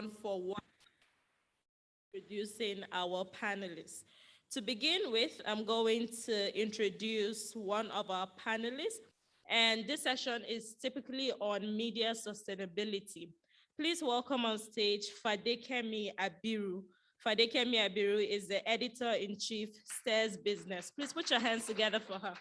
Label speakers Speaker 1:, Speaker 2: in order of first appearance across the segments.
Speaker 1: for one, introducing our panelists. To begin with, I'm going to introduce one of our panelists, and this session is typically on media sustainability. Please welcome on stage Fadekemi Abiru. Fadekemi Abiru is the editor-in-chief, Stears Business. Please put your hands together for her.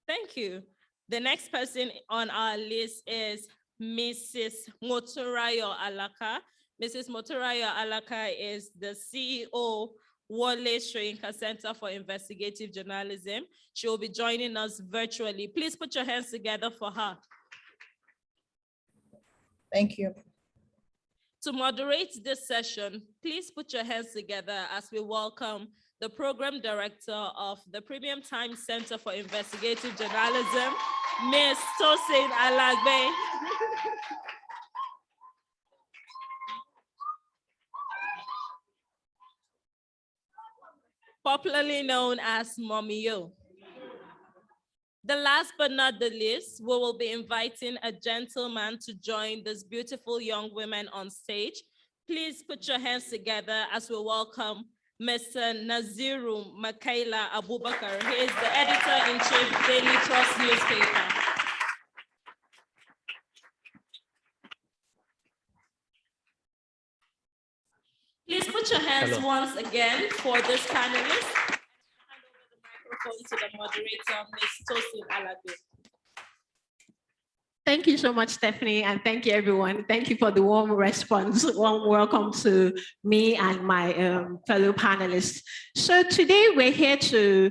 Speaker 1: Thank you. The next person on our list is Mrs. Motunrayo Alaka. Mrs. Motunrayo Alaka is the CEO, Wole Soyinka Center for Investigative Journalism. She will be joining us virtually. Please put your hands together for her.
Speaker 2: Thank you.
Speaker 1: To moderate this session, please put your hands together as we welcome the Program Director of the Premium Times Center for Investigative Journalism, Ms. Tosin Alagbe. Popularly known as Mommy Yo. The last but not the least, we will be inviting a gentleman to join these beautiful young women on stage. Please put your hands together as we welcome Mr. Naziru Mika'il Abubakar. He is the editor-in-chief, Daily Trust newspaper. Please put your hands once again for this panelist. Hand over the microphone to the moderator, Ms. Tosin Alagbe.
Speaker 3: Thank you so much, Stephanie, and thank you, everyone. Thank you for the warm response. Warm welcome to me and my fellow panelists. So today we're here to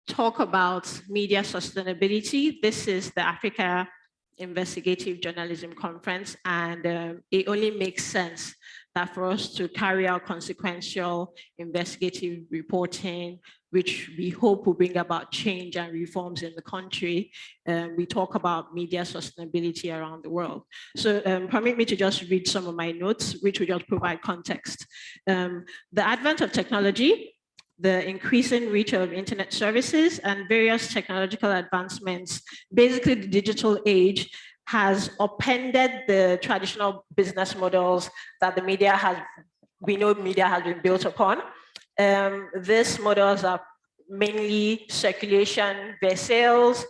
Speaker 3: talk about media sustainability. This is the Africa Investigative Journalism Conference, and it only makes sense that for us to carry out consequential investigative reporting, which we hope will bring about change and reforms in the country, we talk about media sustainability around the world. So permit me to just read some of my notes, which will just provide context. The advent of technology, the increasing reach of internet services, and various technological advancements, basically the digital age, has upended the traditional business models that we know media has been built upon. These models are mainly circulation via sales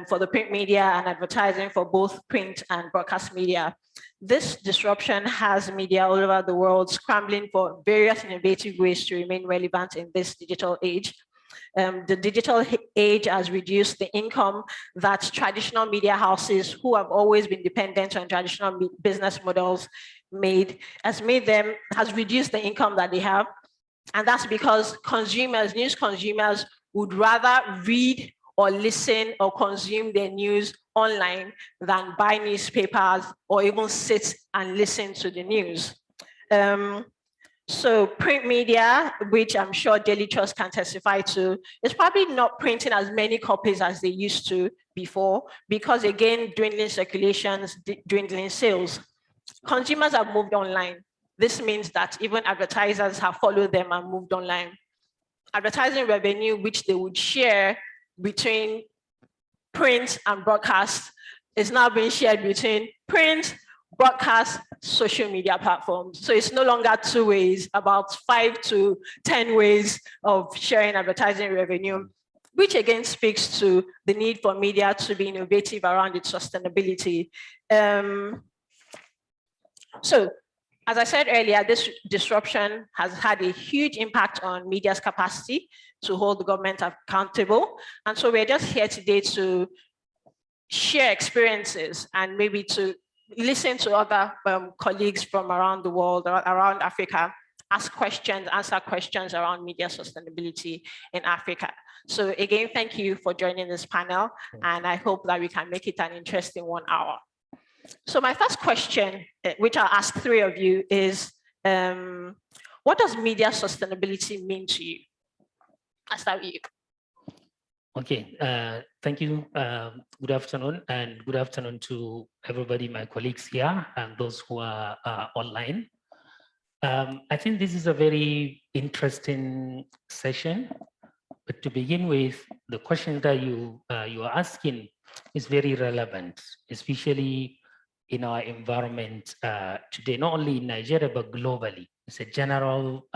Speaker 3: for the print media and advertising for both print and broadcast media. This disruption has media all over the world scrambling for various innovative ways to remain relevant in this digital age. The digital age has reduced the income that traditional media houses who have always been dependent on traditional business models has reduced the income that they have. And that's because news consumers would rather read or listen or consume their news online than buy newspapers or even sit and listen to the news. So print media, which I'm sure Daily Trust can testify to, is probably not printing as many copies as they used to before, because again, dwindling circulations, dwindling sales. Consumers have moved online. This means that even advertisers have followed them and moved online. Advertising revenue, which they would share between print and broadcast, is now being shared between print, broadcast, social media platforms. So it's no longer two ways, about 5 to 10 ways of sharing advertising revenue, which again speaks to the need for media to be innovative around its sustainability. So, as I said earlier, this disruption has had a huge impact on media's capacity to hold the government accountable. And so we're just here today to share experiences and maybe to listen to other colleagues from around the world, around Africa, ask questions, answer questions around media sustainability in Africa. So again, thank you for joining this panel, and I hope that we can make it an interesting 1 hour. So my first question, which I'll ask 3 of you, is what does media sustainability mean to you? I'll start with you.
Speaker 4: Okay, thank you. Good afternoon, and good afternoon to everybody, my colleagues here and those who are online. I think this is a very interesting session. But to begin with, the question that you are asking is very relevant, especially in our environment today, not only in Nigeria, but globally. It's a general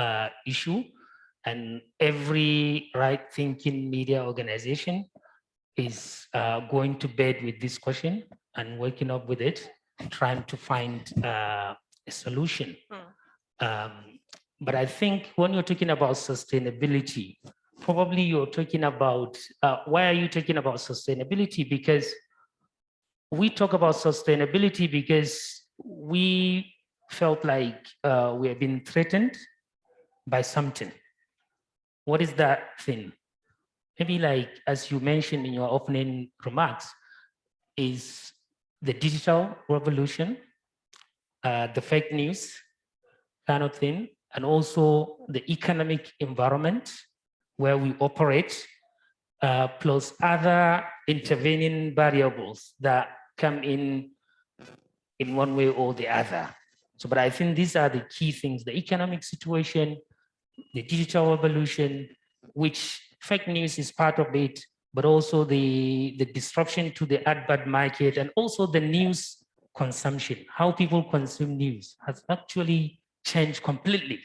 Speaker 4: issue, and every right-thinking media organization is going to bed with this question and waking up with it, trying to find a solution. But I think when you're talking about sustainability, probably you're talking about, why are you talking about sustainability? Because we talk about sustainability because we felt like we have been threatened by something. What is that thing? Maybe like, as you mentioned in your opening remarks, is the digital revolution, the fake news kind of thing, and also the economic environment where we operate, plus other intervening variables that come in one way or the other. So, but I think these are the key things: the economic situation, the digital revolution, which fake news is part of it, but also the disruption to the advert market, and also the news consumption, how people consume news has actually changed completely,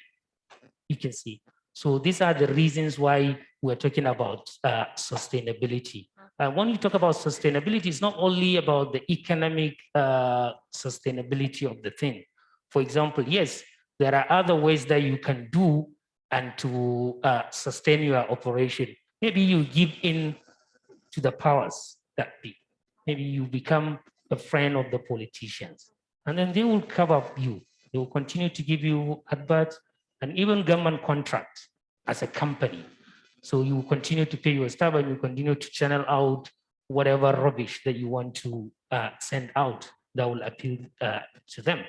Speaker 4: you can see. So these are the reasons why we're talking about sustainability. When you talk about sustainability, it's not only about the economic sustainability of the thing. For example, yes, there are other ways that you can do and to sustain your operation. Maybe you give in to the powers that be. Maybe you become a friend of the politicians, and then they will cover you. They will continue to give you adverts and even government contracts as a company. So you continue to pay your staff and you continue to channel out whatever rubbish that you want to send out that will appeal to them.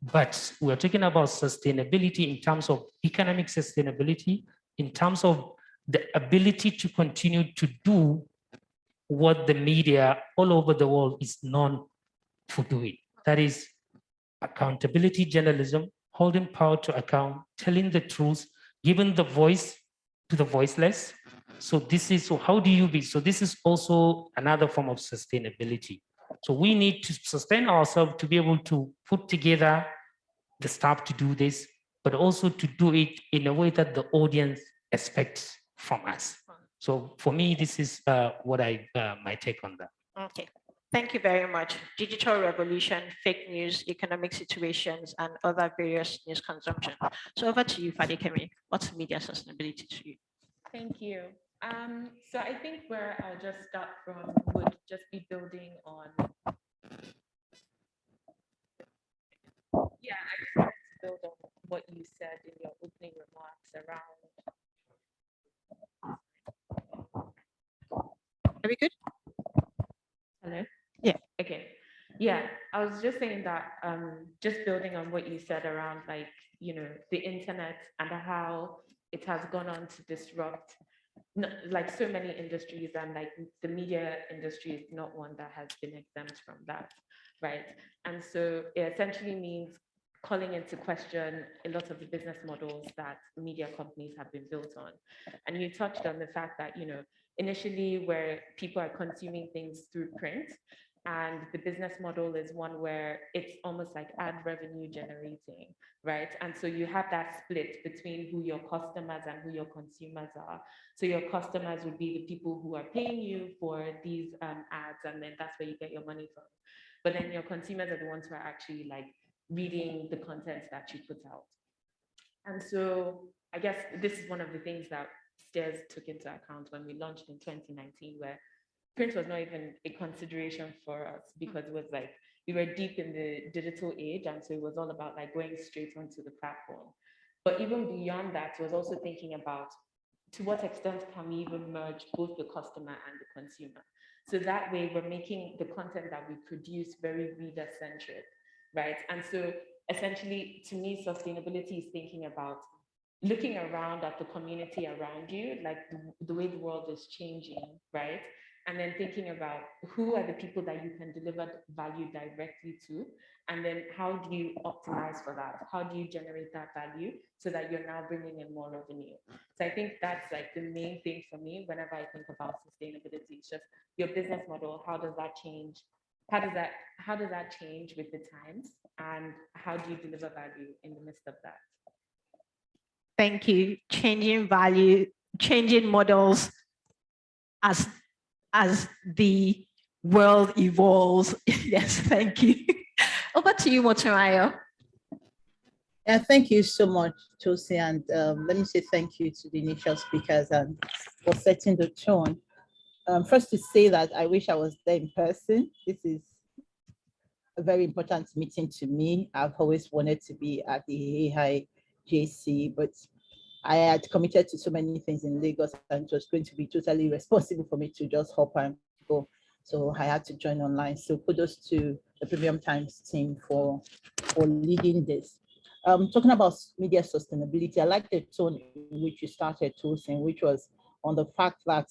Speaker 4: But we're talking about sustainability in terms of economic sustainability, in terms of the ability to continue to do what the media all over the world is known for doing. That is accountability journalism, holding power to account, telling the truth, giving the voice to the voiceless. So this is, so how do you be? So this is also another form of sustainability. So we need to sustain ourselves to be able to put together the staff to do this, but also to do it in a way that the audience expects from us. So for me, this is what my take on that.
Speaker 3: Okay. Thank you very much. Digital revolution, fake news, economic situations, and other various news consumption. So over to you, Fadekemi. What's media sustainability to you?
Speaker 2: Thank you. So I think where I'll just start from would just be building on. Yeah, I just wanted to build on what you said in your opening remarks around.
Speaker 3: Are we good?
Speaker 2: Hello?
Speaker 3: Yeah.
Speaker 2: Okay. Yeah, I was just saying that just building on what you said around, like, you know, the internet and how it has gone on to disrupt like so many industries, and like the media industry is not one that has been exempt from that, right? And so it essentially means calling into question a lot of the business models that media companies have been built on. And you touched on the fact that, you know, initially where people are consuming things through print, and the business model is one where it's almost like ad revenue generating, right? And so you have that split between who your customers and who your consumers are. So your customers would be the people who are paying you for these ads, and then that's where you get your money from. But then your consumers are the ones who are actually like reading the content that you put out. And so I guess this is one of the things that Stears took into account when we launched in 2019, where print was not even a consideration for us, because it was like we were deep in the digital age, and so it was all about like going straight onto the platform. But even beyond that, it was also thinking about to what extent can we even merge both the customer and the consumer. So that way we're making the content that we produce very reader-centric, right? And so essentially, to me, sustainability is thinking about looking around at the community around you, like the way the world is changing, right? and then thinking about who are the people that you can deliver value directly to, and then how do you optimize for that? How do you generate that value so that you're now bringing in more revenue? So I think that's like the main thing for me whenever I think about sustainability. It's just your business model. How does that change? How does that change with the times? And how do you deliver value in the midst of that?
Speaker 3: Thank you. Changing value, changing models as the world evolves. Yes, thank you. Over to you, Motunrayo.
Speaker 5: Yeah, thank you so much, Tosi, and let me say thank you to the initial speakers for setting the tone. First to say that I wish I was there in person. This is a very important meeting to me. I've always wanted to be at the AI JC, but I had committed to so many things in Lagos and it was going to be totally irresponsible for me to just hop and go. So I had to join online. So kudos to the Premium Times team for leading this. Talking about media sustainability, I like the tone in which you started, Tosin, which was on the fact that,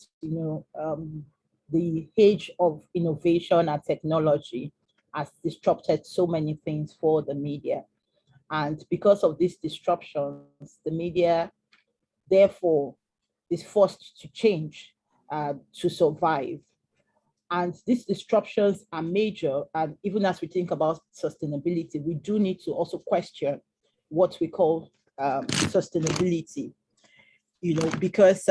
Speaker 5: the age of innovation and technology has disrupted so many things for the media. And because of these disruptions, the media, therefore, is forced to change to survive. And these disruptions are major. And even as we think about sustainability, we do need to also question what we call sustainability, because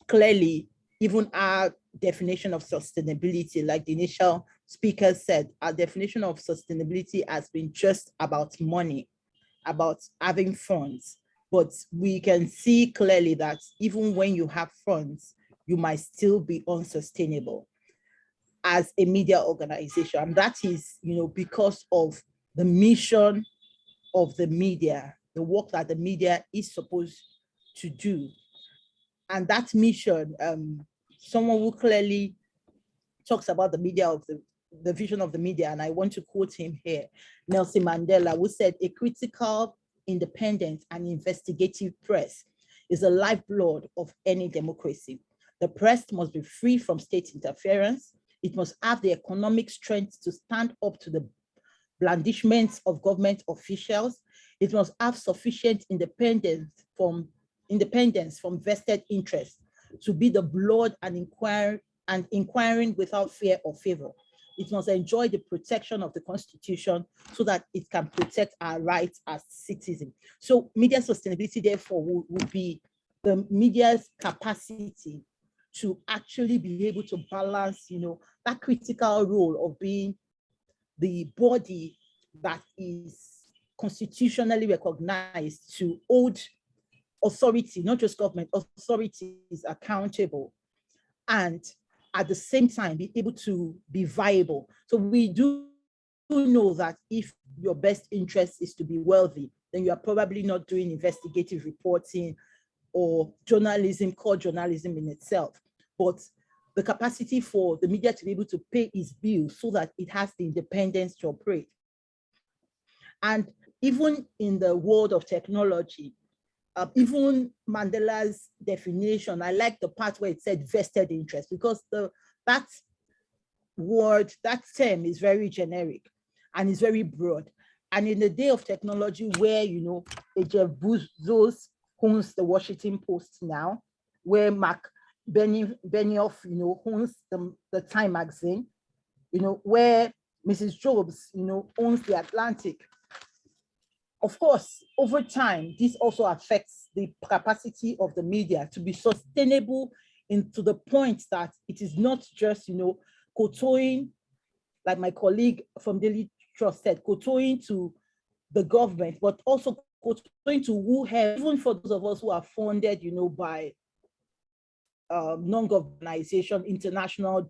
Speaker 5: clearly, even our definition of sustainability, like the initial speaker said, our definition of sustainability has been just about money, about having funds. But we can see clearly that even when you have funds, you might still be unsustainable as a media organization. And that is, because of the mission of the media, the work that the media is supposed to do. And that mission, someone who clearly talks about the media of the vision of the media, and I want to quote him here, Nelson Mandela, who said, "A critical, independent, and investigative press is the lifeblood of any democracy. The press must be free from state interference. It must have the economic strength to stand up to the blandishments of government officials. It must have sufficient independence from vested interests to be the blood and inquiring without fear or favor. It must enjoy the protection of the Constitution so that it can protect our rights as citizens." So media sustainability, therefore, would be the media's capacity to actually be able to balance, that critical role of being the body that is constitutionally recognized to hold authority, not just government, authorities accountable, and at the same time be able to be viable. So we do know that if your best interest is to be wealthy, then you are probably not doing investigative reporting or journalism, core journalism in itself. But the capacity for the media to be able to pay its bills so that it has the independence to operate. And even in the world of technology, even Mandela's definition, I like the part where it said vested interest, because that word, that term is very generic and is very broad. And in the day of technology where, Jeff Bezos owns the Washington Post now, where Mark Benioff, owns the Time magazine, where Mrs. Jobs, owns the Atlantic. Of course, over time, this also affects the capacity of the media to be sustainable to the point that it is not just, kowtowing, like my colleague from Daily Trust said, kowtowing to the government, but also kowtowing to whoever, even for those of us who are funded, by non-government organization, international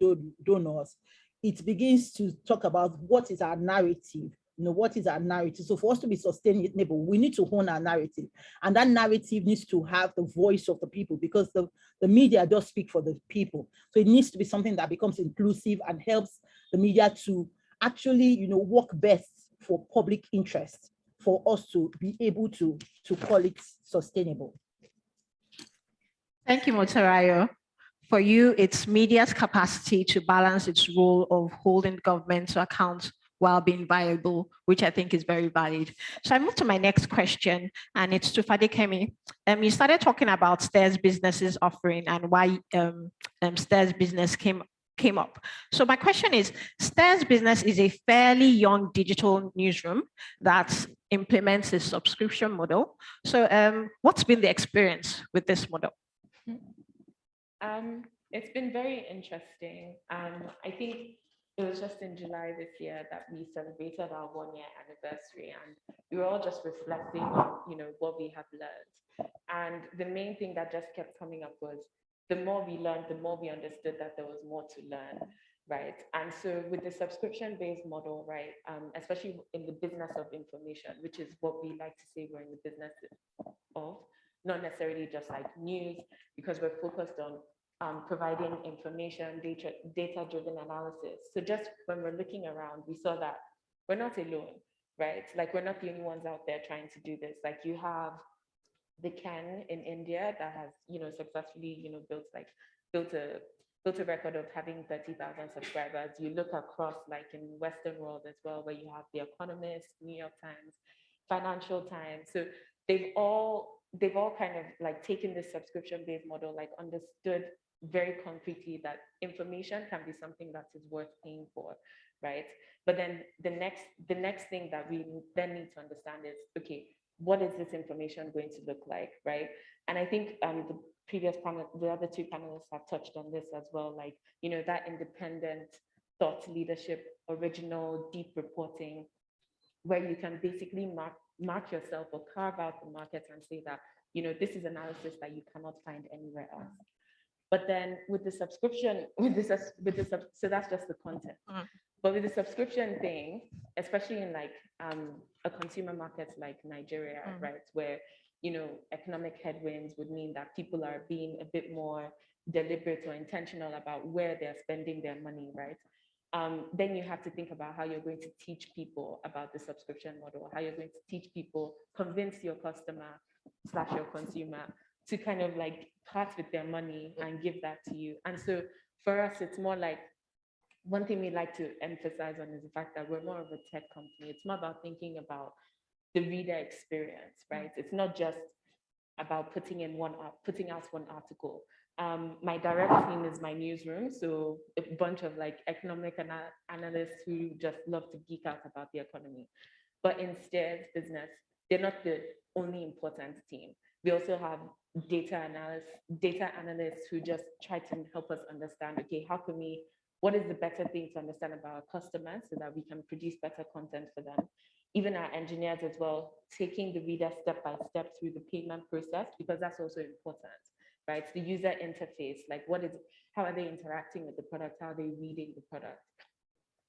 Speaker 5: donors. It begins to talk about what is our narrative. What is our narrative? So for us to be sustainable, we need to own our narrative. And that narrative needs to have the voice of the people, because the media does speak for the people. So it needs to be something that becomes inclusive and helps the media to actually, work best for public interest, for us to be able to call it sustainable.
Speaker 3: Thank you, Motunrayo. for you, it's media's capacity to balance its role of holding government to account while being viable, which I think is very valid. So I move to my next question, and it's to Fadekemi. You started talking about Stears businesses offering and why Stears business came up. So my question is, Stears business is a fairly young digital newsroom that implements a subscription model. So what's been the experience with this model?
Speaker 2: It's been very interesting. I think it was just in July this year that we celebrated our 1-year anniversary, and we were all just reflecting on, what we have learned. And the main thing that just kept coming up was the more we learned, the more we understood that there was more to learn, right? And so with the subscription-based model, right, especially in the business of information, which is what we like to say we're in the business of, not necessarily just like news, because we're focused on providing information, data-driven analysis. So just when we're looking around, we saw that we're not alone, right? Like we're not the only ones out there trying to do this. Like you have the Ken in India that has, successfully, built a record of having 30,000 subscribers. You look across like in Western world as well, where you have The Economist, New York Times, Financial Times. So they've all kind of like taken this subscription-based model, like understood very concretely that information can be something that is worth paying for, right? But then the next thing that we then need to understand is, okay, what is this information going to look like, right? And I think the other two panelists have touched on this as well, like, that independent thought leadership, original, deep reporting, where you can basically mark yourself or carve out the market and say that, this is analysis that you cannot find anywhere else. But then with the subscription, so that's just the content. But with the subscription thing, especially in like a consumer market like Nigeria, right, where economic headwinds would mean that people are being a bit more deliberate or intentional about where they're spending their money, right? Then you have to think about how you're going to teach people about the subscription model, how you're going to teach people, convince your customer / your consumer to kind of like part with their money and give that to you. And so for us, it's more like, one thing we like to emphasize on is the fact that we're more of a tech company. It's more about thinking about the reader experience, right? It's not just about putting out one article. My direct team is my newsroom, so a bunch of like economic analysts who just love to geek out about the economy. But in Stears business, they're not the only important team. We also have data analysts who just try to help us understand, okay, what is the better thing to understand about our customers so that we can produce better content for them? Even our engineers as well, taking the reader step by step through the payment process, because that's also important, right? The user interface, like how are they interacting with the product? How are they reading the product?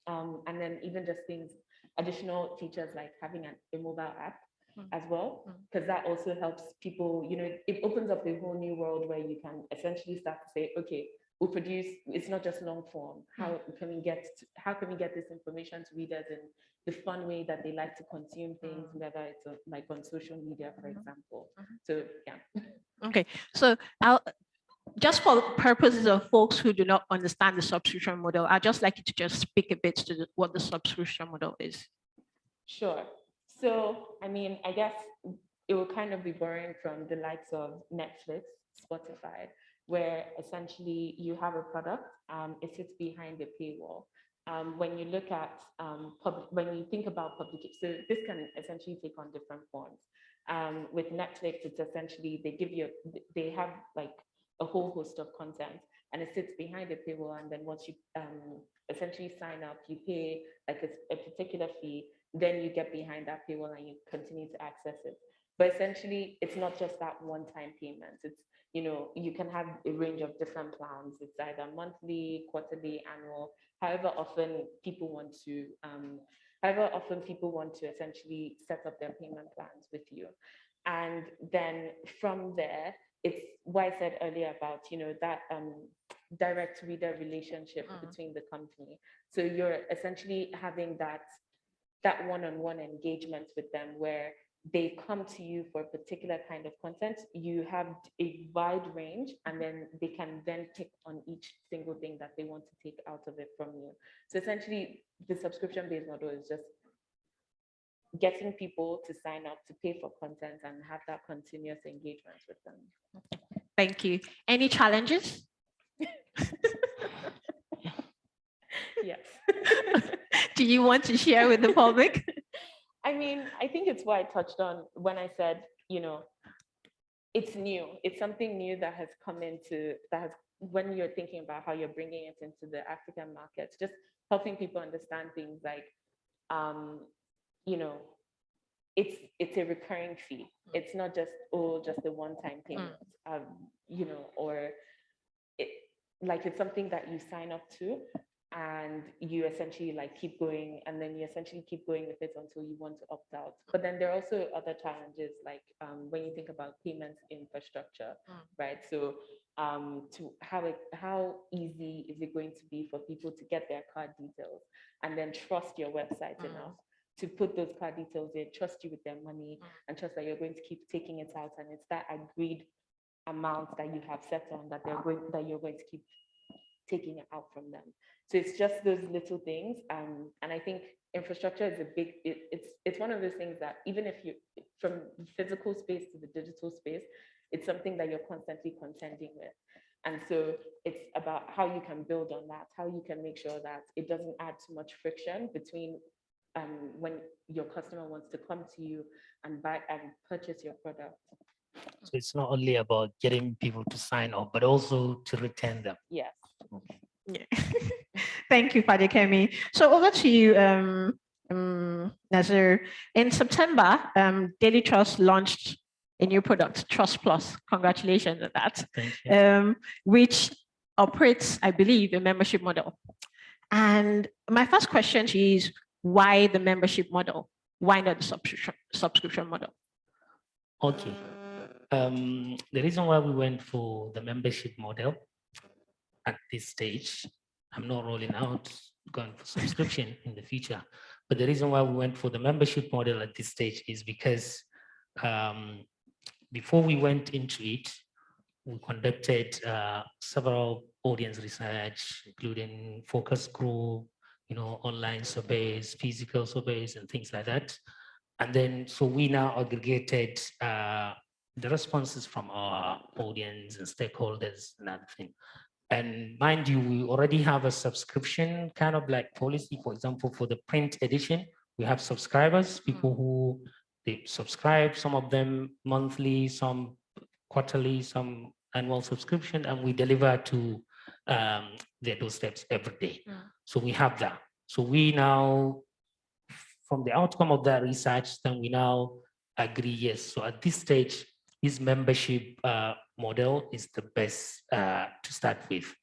Speaker 2: And then even just additional features like having a mobile app as well, because that also helps people, it opens up a whole new world where you can essentially start to say, okay, we'll produce, it's not just long form. How can we get this information to readers in the fun way that they like to consume things, whether it's like on social media, for example. So yeah.
Speaker 3: Okay, so just for purposes of folks who do not understand the subscription model, I'd just like you to just speak a bit to what the subscription model is.
Speaker 2: Sure. So, I mean, I guess it will kind of be borrowing from the likes of Netflix, Spotify, where essentially you have a product, it sits behind a paywall. When you look at when you think about publication, so this can essentially take on different forms. With Netflix, it's essentially they have like a whole host of content, and it sits behind a paywall. And then once you essentially sign up, you pay like a particular fee, then you get behind that paywall and you continue to access it. But essentially, it's not just that one-time payment. It's, you can have a range of different plans. It's either monthly, quarterly, annual, however often people want to essentially set up their payment plans with you. And then from there, it's what I said earlier about, that direct reader relationship between the company. So you're essentially having that one-on-one engagement with them where they come to you for a particular kind of content, you have a wide range, and then they can then pick on each single thing that they want to take out of it from you. So essentially, the subscription-based model is just getting people to sign up to pay for content and have that continuous engagement with them.
Speaker 3: Thank you. Any challenges?
Speaker 2: Yes.
Speaker 3: Do you want to share with the public?
Speaker 2: I mean, I think it's what I touched on when I said, you know, it's new. It's something new that has come into, when you're thinking about how you're bringing it into the African markets, just helping people understand things like, you know, it's a recurring fee. It's not just, just a one-time payment, you know, or it's something that you sign up to, and you essentially keep going, and then you essentially keep going with it until you want to opt out. But then there are also other challenges, when you think about payments infrastructure, right? So to how easy is it going to be for people to get their card details and then trust your website enough to put those card details in, trust you with their money, and trust that you're going to keep taking it out, and it's that agreed amount that you have set on that you're going to keep taking it out from them. So it's just those little things, and I think infrastructure is a big. It's one of those things that even if you from the physical space to the digital space, it's something that you're constantly contending with, and so it's about how you can build on that, how you can make sure that it doesn't add too much friction between when your customer wants to come to you and buy and purchase your product.
Speaker 4: So it's not only about getting people to sign up, but also to retain them.
Speaker 2: Yes.
Speaker 4: Okay.
Speaker 3: Yeah. Thank you, Fadekemi. So over to you, Naziru. In September, Daily Trust launched a new product, Trust Plus. Congratulations on that.
Speaker 4: Thank you.
Speaker 3: Which operates, I believe, a membership model. And my first question is, why the membership model? Why not the subscription model?
Speaker 4: Okay. The reason why we went for the membership model at this stage, I'm not rolling out going for subscription in the future, but the reason why we went for the membership model at this stage is because before we went into it, we conducted several audience research, including focus group, online surveys, physical surveys, and things like that. And then, so we now aggregated the responses from our audience and stakeholders and everything. And mind you, we already have a subscription kind of policy. For example, for the print edition, we have subscribers, people who they subscribe, some of them monthly, some quarterly, some annual subscription, and we deliver to their doorsteps every day. So we have that. So we now, from the outcome of that research, then we now agree, yes. So at this stage, this membership model is the best to start with.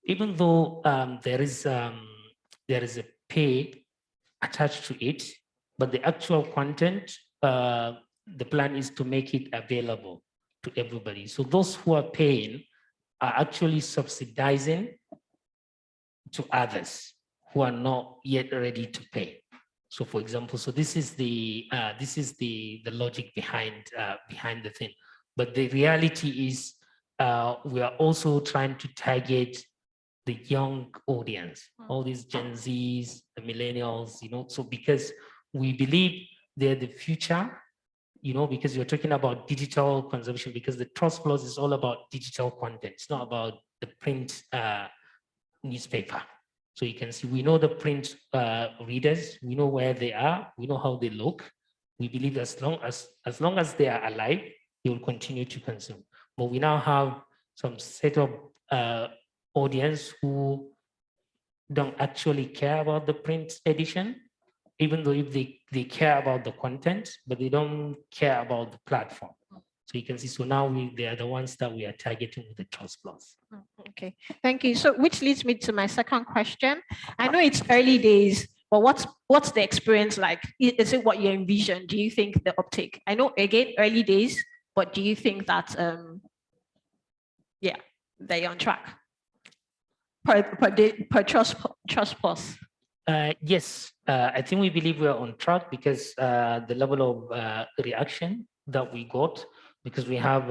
Speaker 4: Even though there is a pay attached to it, but the actual content, the plan is to make it available to everybody. So those who are paying are actually subsidizing to others who are not yet ready to pay. So, for example, so this is the logic behind the thing. But the reality is, we are also trying to target the young audience, all these Gen Zs, the millennials, so because we believe they're the future, because you're talking about digital consumption, because the Trust Plus is all about digital content. It's not about the print newspaper. So you can see, we know the print readers, we know where they are, we know how they look. We believe as long as they are alive, they will continue to consume. But we now have some set of audience who don't actually care about the print edition, even though if they care about the content, but they don't care about the platform. So you can see, so now they are the ones that we are targeting with the Trust Plus.
Speaker 3: Okay, thank you. So which leads me to my second question. I know it's early days, but what's the experience like? Is it what you envision? Do you think the uptake? I know, again, early days, but do you think that, that you're on track per Trust Plus?
Speaker 4: Yes, I think we believe we are on track because the level of reaction that we got, because we have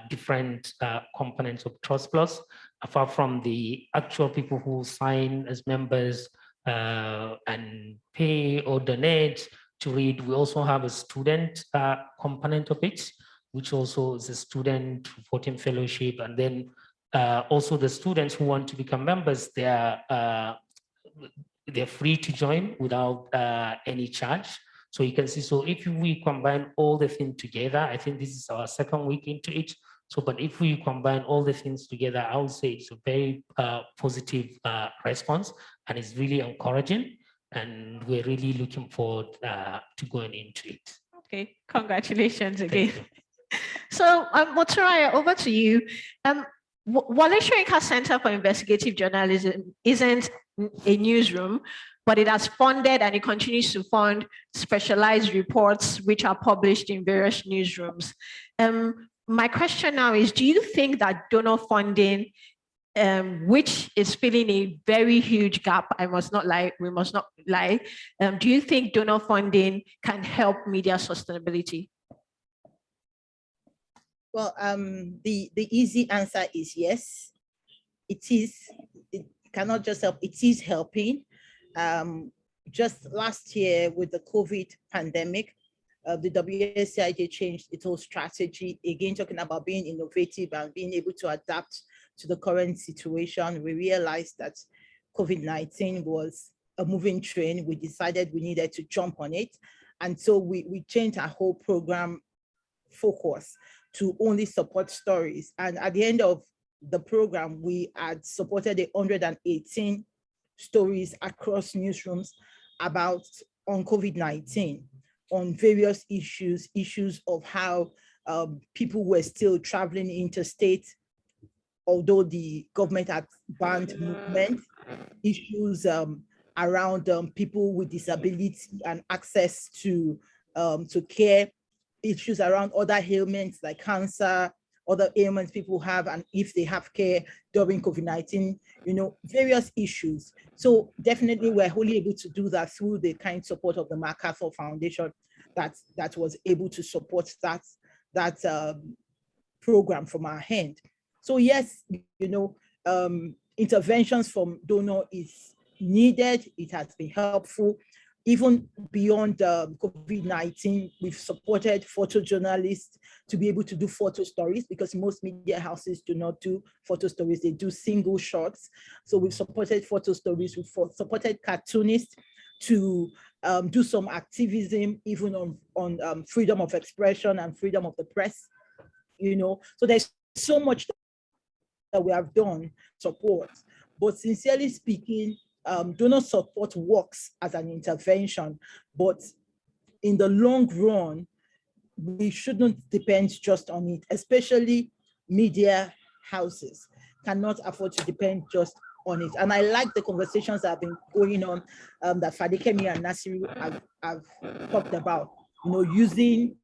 Speaker 4: different components of Trust Plus, apart from the actual people who sign as members and pay or donate to read. We also have a student component of it, which also is a student voting fellowship. And then also the students who want to become members, they're free to join without any charge. So you can see, so if we combine all the things together, I think this is our second week into it. So, but if we combine all the things together, I would say it's a very positive response, and it's really encouraging. And we're really looking forward to going into it.
Speaker 3: Okay, congratulations again.
Speaker 4: Thank you.
Speaker 3: So, Motunrayo, over to you. Wole Soyinka Center for Investigative Journalism isn't a newsroom, but it has funded and it continues to fund specialized reports which are published in various newsrooms. My question now is, do you think that donor funding, which is filling a very huge gap, I must not lie, we must not lie, do you think donor funding can help media sustainability?
Speaker 5: Well, the easy answer is yes. It is. It cannot just help. It is helping. Just last year with the COVID pandemic, the WSCIJ changed its whole strategy. Again, talking about being innovative and being able to adapt to the current situation. We realized that COVID-19 was a moving train. We decided we needed to jump on it. And so we changed our whole program focus to only support stories. And at the end of the program, we had supported 118 stories across newsrooms on COVID-19, on various issues of how people were still traveling interstate, although the government had banned movement, issues around people with disability and access to care, issues around other ailments like cancer, other ailments people have, and if they have care during COVID-19, various issues. So definitely we're wholly able to do that through the kind support of the MacArthur Foundation that was able to support that program from our hand. So yes, interventions from donor is needed. It has been helpful. Even beyond COVID-19, we've supported photojournalists to be able to do photo stories, because most media houses do not do photo stories, they do single shots. So we've supported photo stories, we've supported cartoonists to do some activism, even on freedom of expression and freedom of the press, So there's so much that we have done support, but sincerely speaking, donor support works as an intervention, but in the long run, we shouldn't depend just on it, especially media houses cannot afford to depend just on it. And I like the conversations that have been going on that Fadekemi and Naziru have talked about, using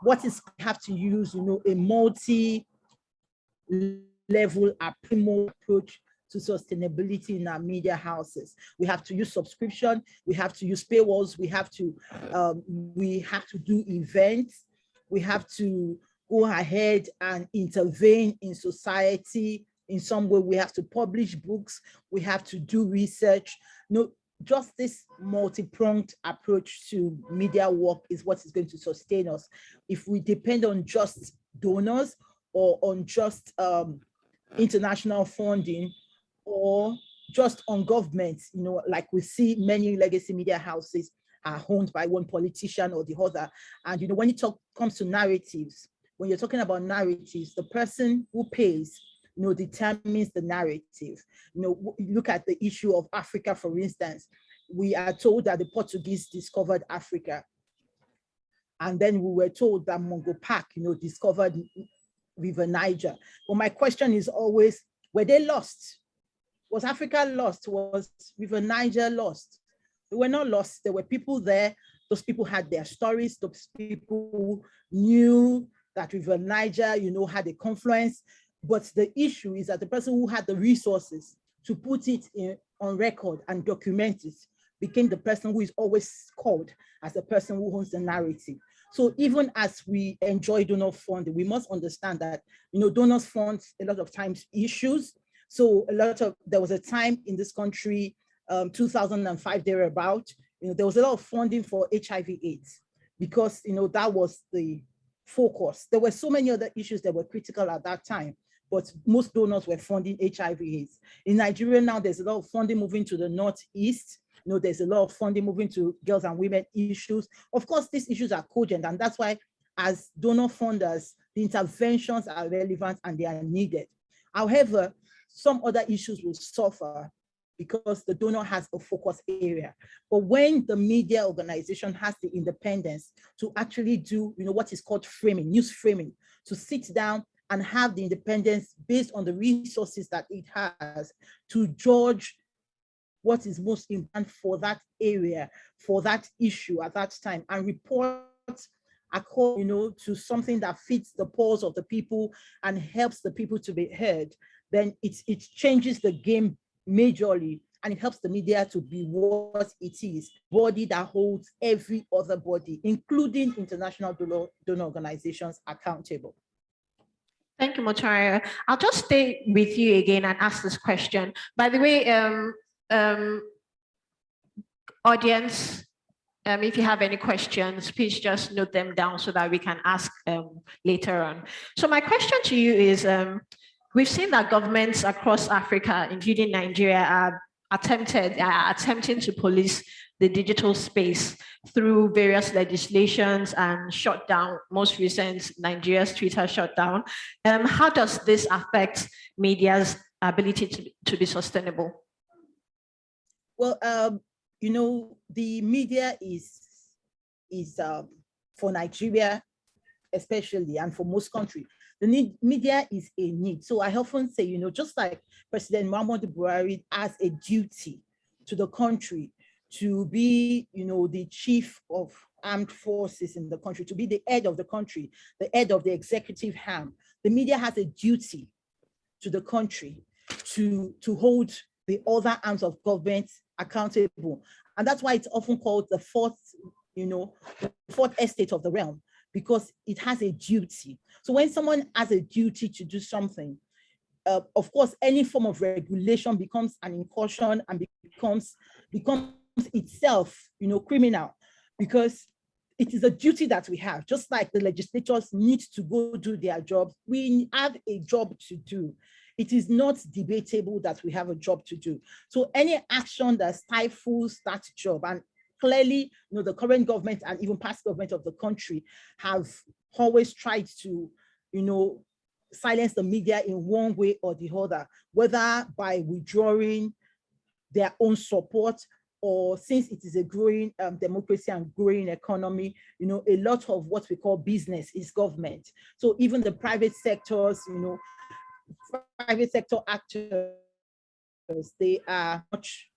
Speaker 5: what is have to use, a multi-level approach to sustainability in our media houses. We have to use subscription, we have to use paywalls, we have to do events, we have to go ahead and intervene in society in some way. We have to publish books, we have to do research. Just this multi-pronged approach to media work is what is going to sustain us. If we depend on just donors or on just international funding, or just on government, like we see many legacy media houses are owned by one politician or the other. And when it comes to narratives, when you're talking about narratives, the person who pays, determines the narrative. Look at the issue of Africa, for instance. We are told that the Portuguese discovered Africa. And then we were told that Mungo Park, discovered River Niger. Well, my question is always, were they lost? Was Africa lost? Was River Niger lost? They were not lost. There were people there. Those people had their stories. Those people knew that River Niger, had a confluence. But the issue is that the person who had the resources to put it on record and document it became the person who is always called as the person who owns the narrative. So even as we enjoy donor funding, we must understand that, donors fund a lot of times issues. So there was a time in this country, 2005 thereabout, there was a lot of funding for HIV/AIDS because, that was the focus. There were so many other issues that were critical at that time, but most donors were funding HIV/AIDS. In Nigeria now, there's a lot of funding moving to the Northeast. There's a lot of funding moving to girls and women issues. Of course, these issues are cogent, and that's why as donor funders, the interventions are relevant and they are needed. However, some other issues will suffer because the donor has a focus area. But when the media organization has the independence to actually do, what is called framing, news framing, to sit down and have the independence based on the resources that it has to judge what is most important for that area, for that issue at that time, and report according, to something that fits the pulse of the people and helps the people to be heard, then it changes the game majorly, and it helps the media to be what it is, body that holds every other body, including international donor organizations, accountable.
Speaker 3: Thank you, Motunrayo. I'll just stay with you again and ask this question. By the way, audience, if you have any questions, please just note them down so that we can ask later on. So my question to you is, we've seen that governments across Africa, including Nigeria, are attempting to police the digital space through various legislations and shut down, most recent, Nigeria's Twitter shutdown. How does this affect media's ability to be sustainable?
Speaker 5: Well, the media is for Nigeria, especially, and for most countries, the media is a need. So I often say, just like President Muhammadu Buhari has a duty to the country to be, the chief of armed forces in the country, to be the head of the country, the head of the executive arm, the media has a duty to the country to hold the other arms of government accountable. And that's why it's often called the fourth estate of the realm, because it has a duty. So when someone has a duty to do something, of course, any form of regulation becomes an incursion and becomes itself, criminal, because it is a duty that we have. Just like the legislators need to go do their jobs, we have a job to do. It is not debatable that we have a job to do. So any action that stifles that job, and clearly, the current government and even past government of the country have always tried to, silence the media in one way or the other, whether by withdrawing their own support, or since it is a growing democracy and growing economy, a lot of what we call business is government. So even the private sectors, private sector actors, they are much,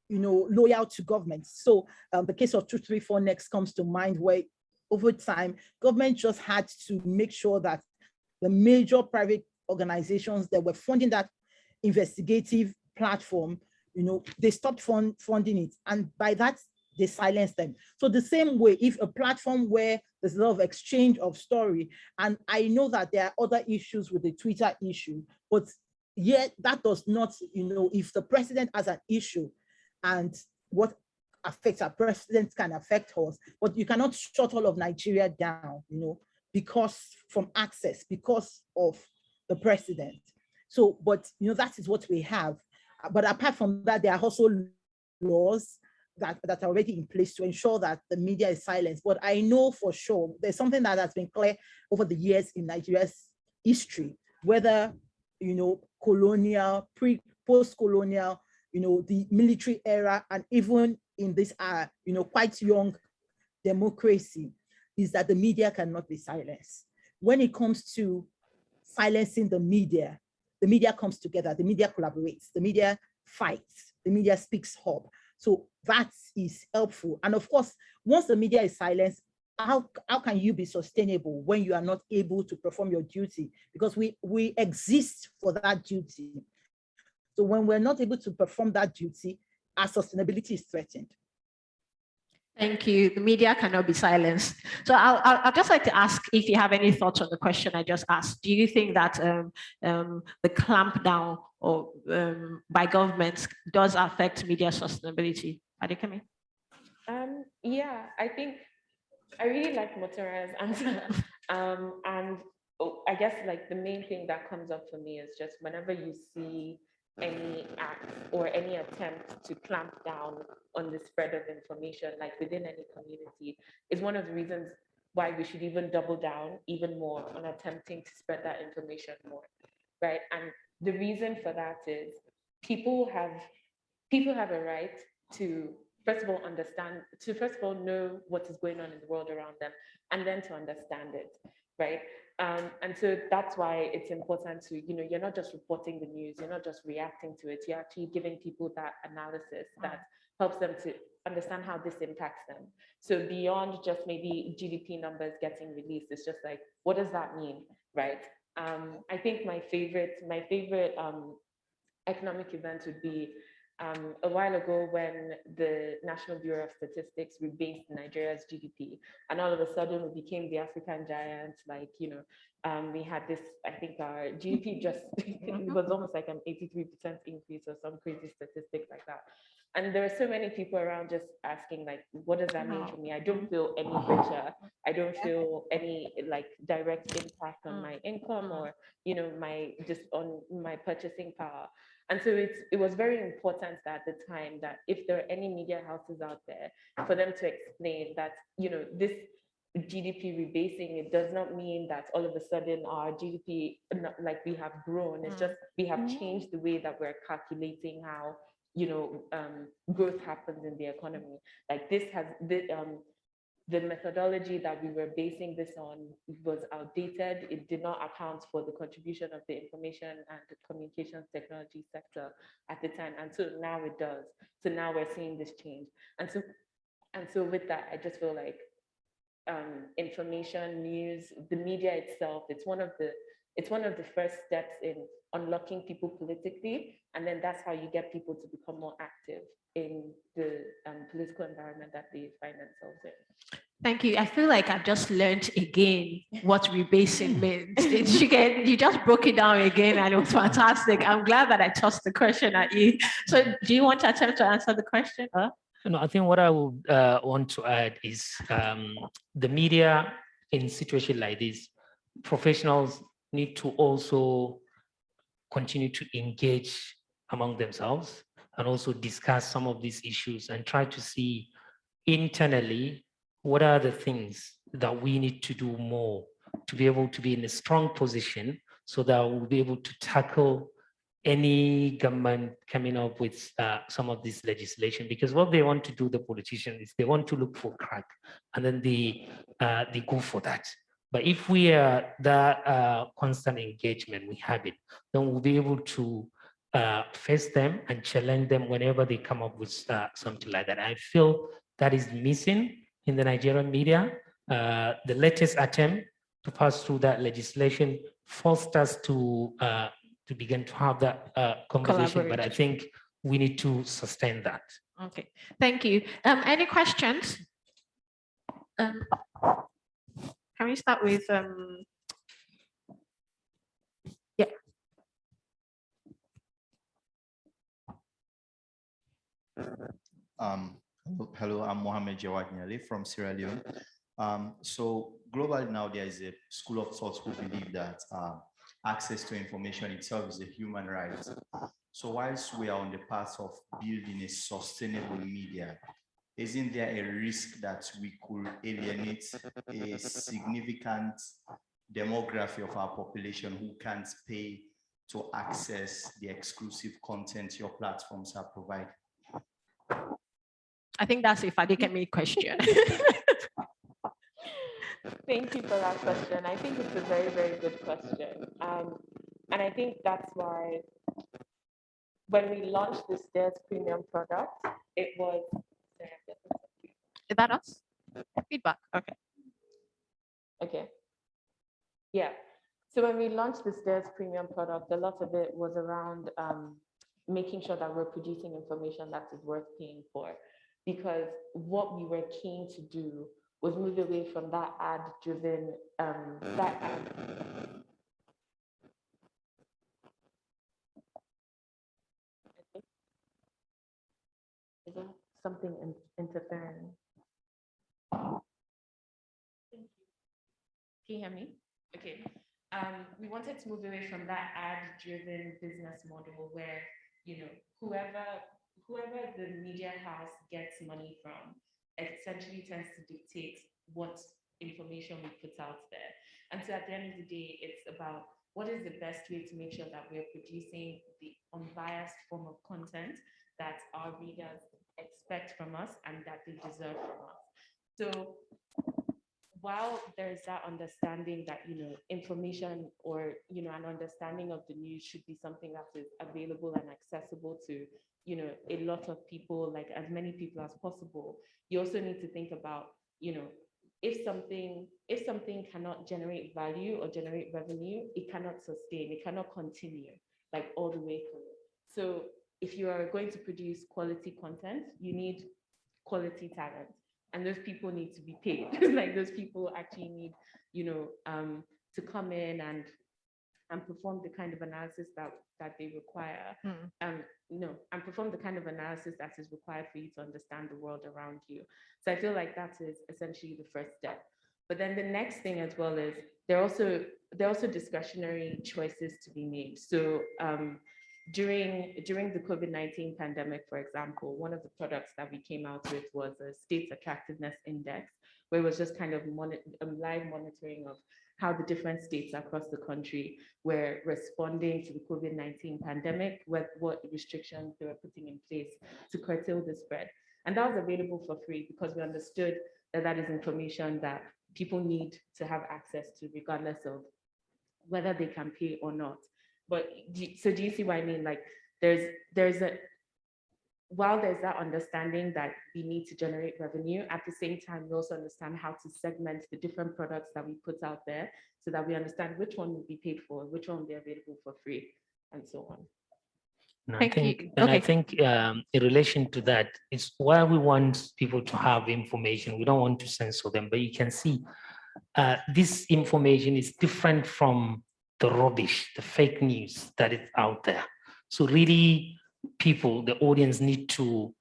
Speaker 5: loyal to government. So the case of 234 Next comes to mind, where over time, government just had to make sure that the major private organizations that were funding that investigative platform, they stopped funding it. And by that, they silenced them. So the same way, if a platform where there's a lot of exchange of story, and I know that there are other issues with the Twitter issue, but yet that does not, if the president has an issue and what affects our president can affect us, but you cannot shut all of Nigeria down, because of the president. So, but, that is what we have. But apart from that, there are also laws that are already in place to ensure that the media is silenced. But I know for sure there's something that has been clear over the years in Nigeria's history, whether, colonial, post-colonial, the military era, and even in this, quite young democracy, is that the media cannot be silenced. When it comes to silencing the media comes together, the media collaborates, the media fights, the media speaks up. So that is helpful. And of course, once the media is silenced, how can you be sustainable when you are not able to perform your duty? Because we exist for that duty. So when we're not able to perform that duty, our sustainability is threatened.
Speaker 3: Thank you. The media cannot be silenced. So I'll just like to ask if you have any thoughts on the question I just asked. Do you think that the clampdown or by governments does affect media sustainability? Fadekemi?
Speaker 2: Yeah, I really like Motunrayo's answer. And I guess like the main thing that comes up for me is just whenever you see any act or any attempt to clamp down on the spread of information, like within any community, is one of the reasons why we should even double down even more on attempting to spread that information more, right? And the reason for that is people have a right to first of all know what is going on in the world around them, and then to understand it, right? And so that's why it's important to, you're not just reporting the news, you're not just reacting to it, you're actually giving people that analysis that helps them to understand how this impacts them. So beyond just maybe GDP numbers getting released, it's just like, what does that mean, right? I think my favorite economic event would be a while ago when the National Bureau of Statistics rebased Nigeria's GDP, and all of a sudden we became the African giants. Like, we had this, I think our GDP just, it was almost like an 83% increase or some crazy statistic like that. And there are so many people around just asking, like, what does that mean for me? I don't feel any richer. I don't feel any like direct impact on my income or, on my purchasing power. And so it was very important at the time that if there are any media houses out there, for them to explain that, this GDP rebasing, it does not mean that all of a sudden our GDP, like we have grown. It's just we have changed the way that we're calculating how, growth happens in the economy. Like the methodology that we were basing this on was outdated. It did not account for the contribution of the information and the communications technology sector at the time. And so now it does. So now we're seeing this change. And so with that, I just feel like information, news, the media itself, it's one of the first steps in unlocking people politically. And then that's how you get people to become more active in the political environment that they find themselves in.
Speaker 3: Thank you. I feel like I've just learned again what rebasing means. You just broke it down again and it was fantastic. I'm glad that I tossed the question at you. So do you want to attempt to answer the question?
Speaker 4: No, I think what I would want to add is the media in situation like this, professionals need to also continue to engage among themselves and also discuss some of these issues and try to see internally what are the things that we need to do more to be able to be in a strong position so that we'll be able to tackle any government coming up with some of this legislation. Because what they want to do, the politicians, is they want to look for crack and then they go for that. But if we are that constant engagement, we have it, then we'll be able to face them and challenge them whenever they come up with something like that. I feel that is missing in the Nigerian media. The latest attempt to pass through that legislation forced us to begin to have that conversation, but I think we need to sustain that.
Speaker 3: Okay, thank you. Any questions? Can we start with, yeah.
Speaker 6: Hello, I'm Mohammed Jawad Nyale from Sierra Leone. So globally now there is a school of thought who believe that access to information itself is a human right. So whilst we are on the path of building a sustainable media, isn't there a risk that we could alienate a significant demography of our population who can't pay to access the exclusive content your platforms are providing?
Speaker 3: I think that's a Fadekemi question.
Speaker 2: Thank you for that question. I think it's a very, very good question. And I think that's why when we launched the Stears premium product, it was...
Speaker 3: Is that us? Feedback, okay.
Speaker 2: Okay. Yeah. So when we launched the Stears premium product, a lot of it was around making sure that we're producing information that is worth paying for. because what we were keen to do was move away from that ad-driven, Is there something interfering? Can you hear me? Okay. We wanted to move away from that ad-driven business model where, whoever the media house gets money from essentially tends to dictate what information we put out there. And so at the end of the day, it's about what is the best way to make sure that we're producing the unbiased form of content that our readers expect from us and that they deserve from us. So while there's that understanding that, information or, an understanding of the news should be something that is available and accessible to, a lot of people, like as many people as possible, you also need to think about, if something cannot generate value or generate revenue, it cannot sustain, it cannot continue like all the way through. So if you are going to produce quality content, you need quality talent. And those people need to be paid. Like those people actually need, to come in and perform the kind of analysis that they require. And perform the kind of analysis that is required for you to understand the world around you. So I feel like that is essentially the first step. But then the next thing as well is there are also discretionary choices to be made. So during the COVID-19 pandemic, for example, one of the products that we came out with was a States Attractiveness Index, where it was just kind of live monitoring of how the different states across the country were responding to the COVID-19 pandemic, what restrictions they were putting in place to curtail the spread. And that was available for free because we understood that that is information that people need to have access to regardless of whether they can pay or not. But so do you see what I mean? Like while there's that understanding that we need to generate revenue, at the same time, we also understand how to segment the different products that we put out there so that we understand which one will be paid for, which one will be available for free, and so on.
Speaker 4: I think in relation to that, it's why we want people to have information. We don't want to censor them, but you can see this information is different from the rubbish, the fake news that is out there. So really, people, the audience need to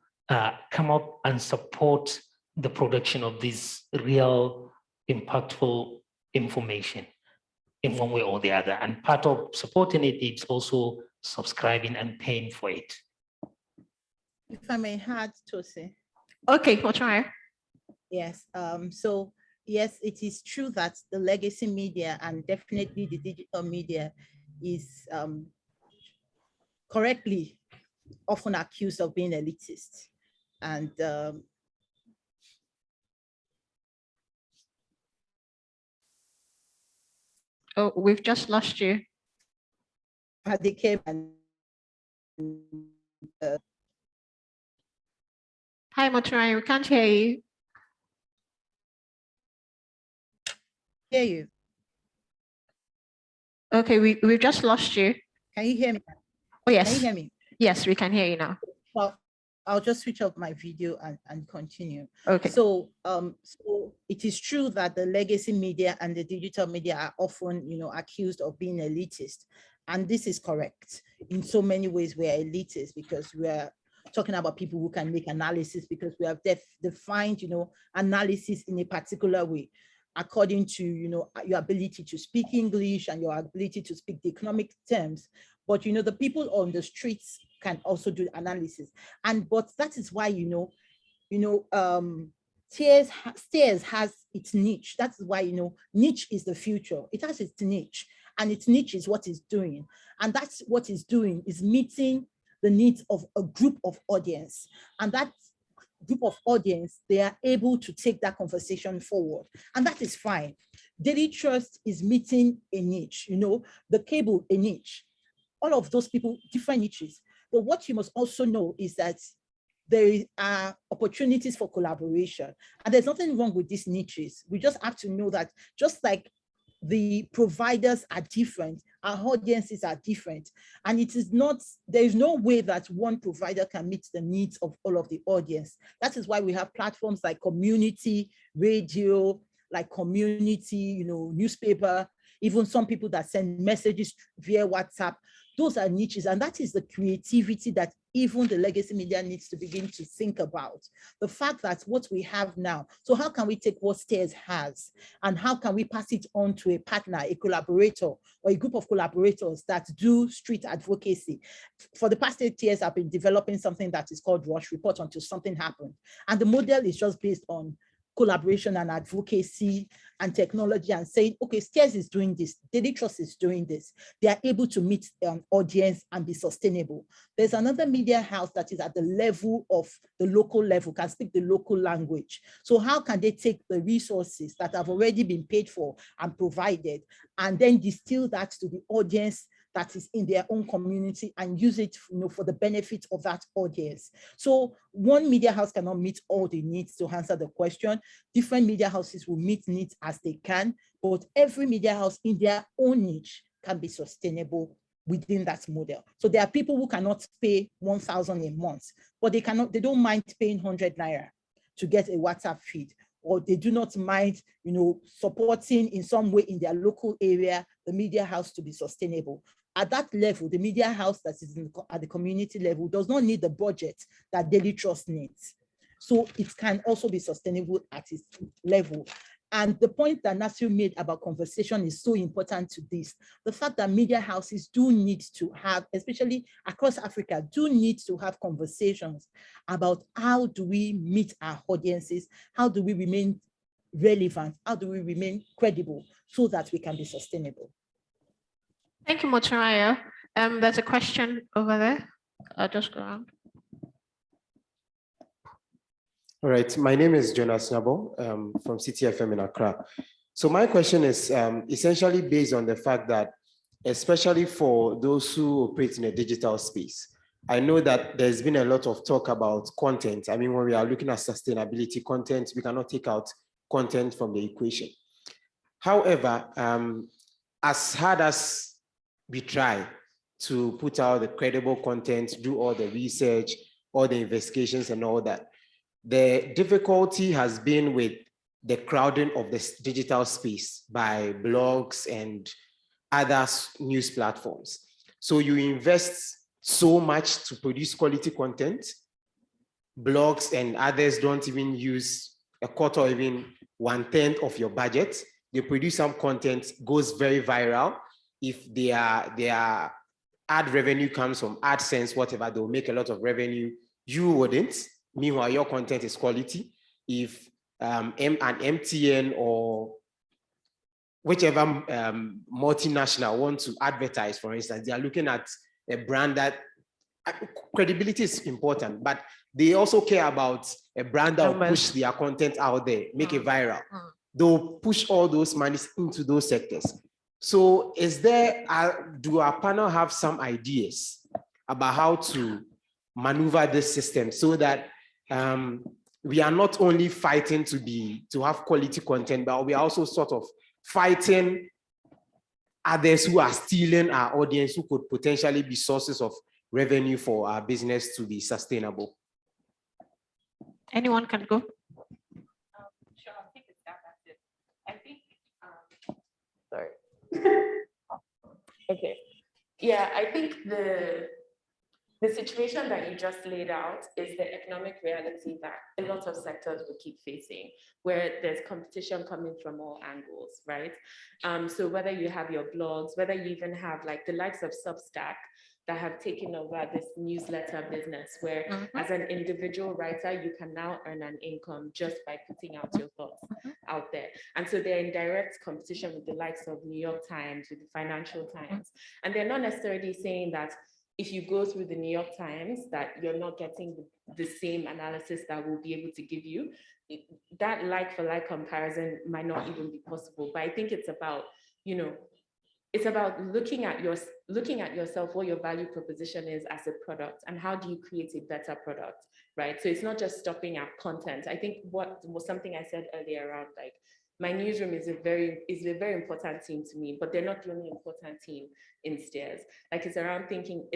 Speaker 4: come up and support the production of this real, impactful information in one way or the other. And part of supporting it, it's also subscribing and paying for it.
Speaker 5: If I may add, Tosi.
Speaker 3: Okay, Motunrayo.
Speaker 5: Yes. So yes, it is true that the legacy media and definitely the digital media is correctly often accused of being elitist. And
Speaker 3: oh, we've just lost you.
Speaker 5: Fadekemi and
Speaker 3: Hi, Motunrayo, we can't hear you.
Speaker 5: hear you.
Speaker 3: Okay, we've just lost you.
Speaker 5: Can you hear me?
Speaker 3: Oh, yes.
Speaker 5: Can you hear me?
Speaker 3: Yes, we can hear you now.
Speaker 5: Well, I'll just switch off my video and continue.
Speaker 3: Okay.
Speaker 5: So, so it is true that the legacy media and the digital media are often, accused of being elitist. And this is correct. In so many ways, we are elitist because we are talking about people who can make analysis because we have defined, analysis in a particular way, according to, your ability to speak English and your ability to speak the economic terms. But, the people on the streets can also do analysis. But that is why, Stears has its niche. That's why, niche is the future. It has its niche, and its niche is what it's doing. And that's what it's doing, is meeting the needs of a group of audience. And that group of audience, they are able to take that conversation forward. And that is fine. Daily Trust is meeting a niche, the cable, a niche. All of those people, different niches. But what you must also know is that there are opportunities for collaboration. And there's nothing wrong with these niches. We just have to know that just like the providers are different, our audiences are different. And it is not, there is no way that one provider can meet the needs of all of the audience. That is why we have platforms like community radio, like community, newspaper, even some people that send messages via WhatsApp. Those are niches, and that is the creativity that even the legacy media needs to begin to think about. The fact that what we have now, so how can we take what Stears has and how can we pass it on to a partner, a collaborator, or a group of collaborators that do street advocacy? For the past 8 years, I've been developing something that is called Rush Report Until Something Happened. And the model is just based on collaboration and advocacy and technology, and saying, okay, Stears is doing this, Daily Trust is doing this. They are able to meet an audience and be sustainable. There's another media house that is at the level of the local level, can speak the local language. So how can they take the resources that have already been paid for and provided, and then distill that to the audience that is in their own community and use it for the benefit of that audience? So one media house cannot meet all the needs to answer the question. Different media houses will meet needs as they can, but every media house in their own niche can be sustainable within that model. So there are people who cannot pay 1,000 a month, but they don't mind paying 100 naira to get a WhatsApp feed, or they do not mind, supporting in some way in their local area, the media house to be sustainable. At that level, the media house that is at the community level does not need the budget that Daily Trust needs. So it can also be sustainable at its level. And the point that Naziru made about conversation is so important to this. The fact that media houses do need to have, especially across Africa, do need to have conversations about how do we meet our audiences, how do we remain relevant, how do we remain credible so that we can be sustainable.
Speaker 3: Thank you, Motunrayo. There's a question over there. I'll just go around.
Speaker 7: All right, my name is Jonas Nyabo from CTFM in Accra. So my question is essentially based on the fact that, especially for those who operate in a digital space, I know that there's been a lot of talk about content. I mean, when we are looking at sustainability content, we cannot take out content from the equation. However, as hard as we try to put out the credible content, do all the research, all the investigations and all that, the difficulty has been with the crowding of this digital space by blogs and other news platforms. So you invest so much to produce quality content. Blogs and others don't even use a quarter or even 1/10 of your budget. They produce some content, goes very viral. If their ad revenue comes from AdSense, whatever, they'll make a lot of revenue. You wouldn't. Meanwhile, your content is quality. If an MTN or whichever multinational want to advertise, for instance, they are looking at a brand that credibility is important, but they also care about a brand that will push their content out there, make it viral. They'll push all those monies into those sectors. So do our panel have some ideas about how to maneuver this system so that we are not only fighting to have quality content, but we are also sort of fighting others who are stealing our audience, who could potentially be sources of revenue for our business to be sustainable?
Speaker 3: Anyone can go.
Speaker 2: Sure, I'll take a stab at it. I think, sorry. Okay. Yeah, I think the situation that you just laid out is the economic reality that a lot of sectors will keep facing, where there's competition coming from all angles, right? So whether you have your blogs, whether you even have like the likes of Substack that have taken over this newsletter business, where as an individual writer, you can now earn an income just by putting out your thoughts out there. And so they're in direct competition with the likes of New York Times, with the Financial Times. And they're not necessarily saying that if you go through the New York Times, that you're not getting the same analysis that we'll be able to give you. That like-for-like comparison might not even be possible. But I think it's about, it's about looking at yourself, what your value proposition is as a product, and how do you create a better product, right? So it's not just stopping at content. I think what was something I said earlier around like my newsroom is a very important team to me, but they're not the only important team in Stears. Like, it's around thinking,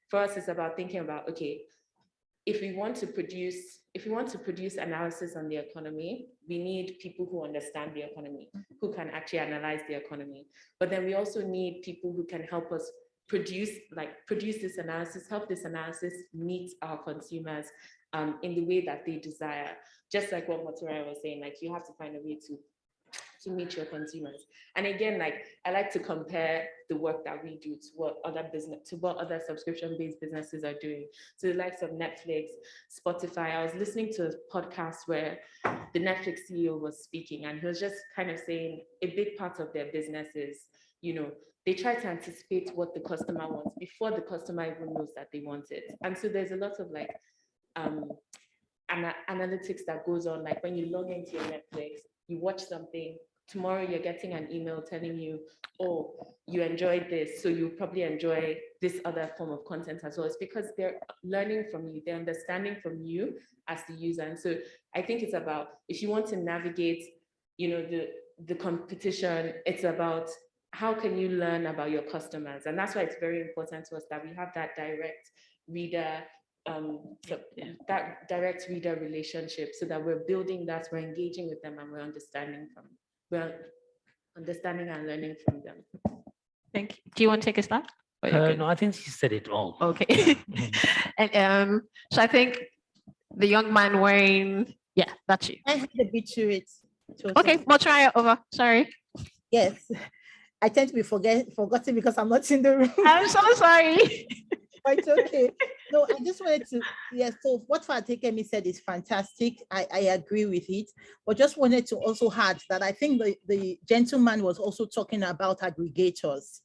Speaker 2: for us, it's about thinking about, okay, if we want to produce analysis on the economy, we need people who understand the economy, who can actually analyze the economy. But then we also need people who can help us produce this analysis, help this analysis meet our consumers in the way that they desire. Just like what Motunrayo was saying, like, you have to find a way to meet your consumers. And again, like, I like to compare the work that we do to what other subscription-based businesses are doing. So the likes of Netflix, Spotify. I was listening to a podcast where the Netflix CEO was speaking, and he was just kind of saying a big part of their business is, they try to anticipate what the customer wants before the customer even knows that they want it. And so there's a lot of like analytics that goes on. Like, when you log into your Netflix, you watch something, tomorrow you're getting an email telling you, oh, you enjoyed this, so you'll probably enjoy this other form of content as well. It's because they're learning from you, they're understanding from you as the user. And so I think it's about, if you want to navigate, the competition, it's about how can you learn about your customers? And that's why it's very important to us that we have that direct reader relationship, so that we're building that, we're engaging with them, and we're understanding and learning from them.
Speaker 3: Thank you. Do you want to take a start?
Speaker 4: No, I think she said it all.
Speaker 3: Okay. And so I think the young man wearing, yeah, that's you.
Speaker 5: I had a bit to it.
Speaker 3: Okay, Motunrayo over. Sorry.
Speaker 5: Yes. I tend to be forgotten because I'm not in the room.
Speaker 3: I'm so sorry.
Speaker 5: But it's okay. No, I just wanted to, so what Fadekemi said is fantastic. I agree with it. But just wanted to also add that I think the gentleman was also talking about aggregators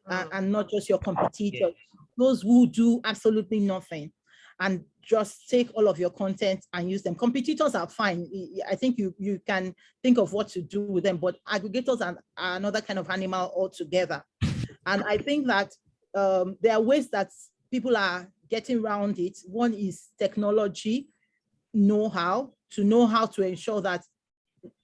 Speaker 5: and not just your competitors. Those who do absolutely nothing and just take all of your content and use them. Competitors are fine. I think you can think of what to do with them, but aggregators are another kind of animal altogether. And I think that there are ways that people are getting around it. One is technology, know-how to ensure that,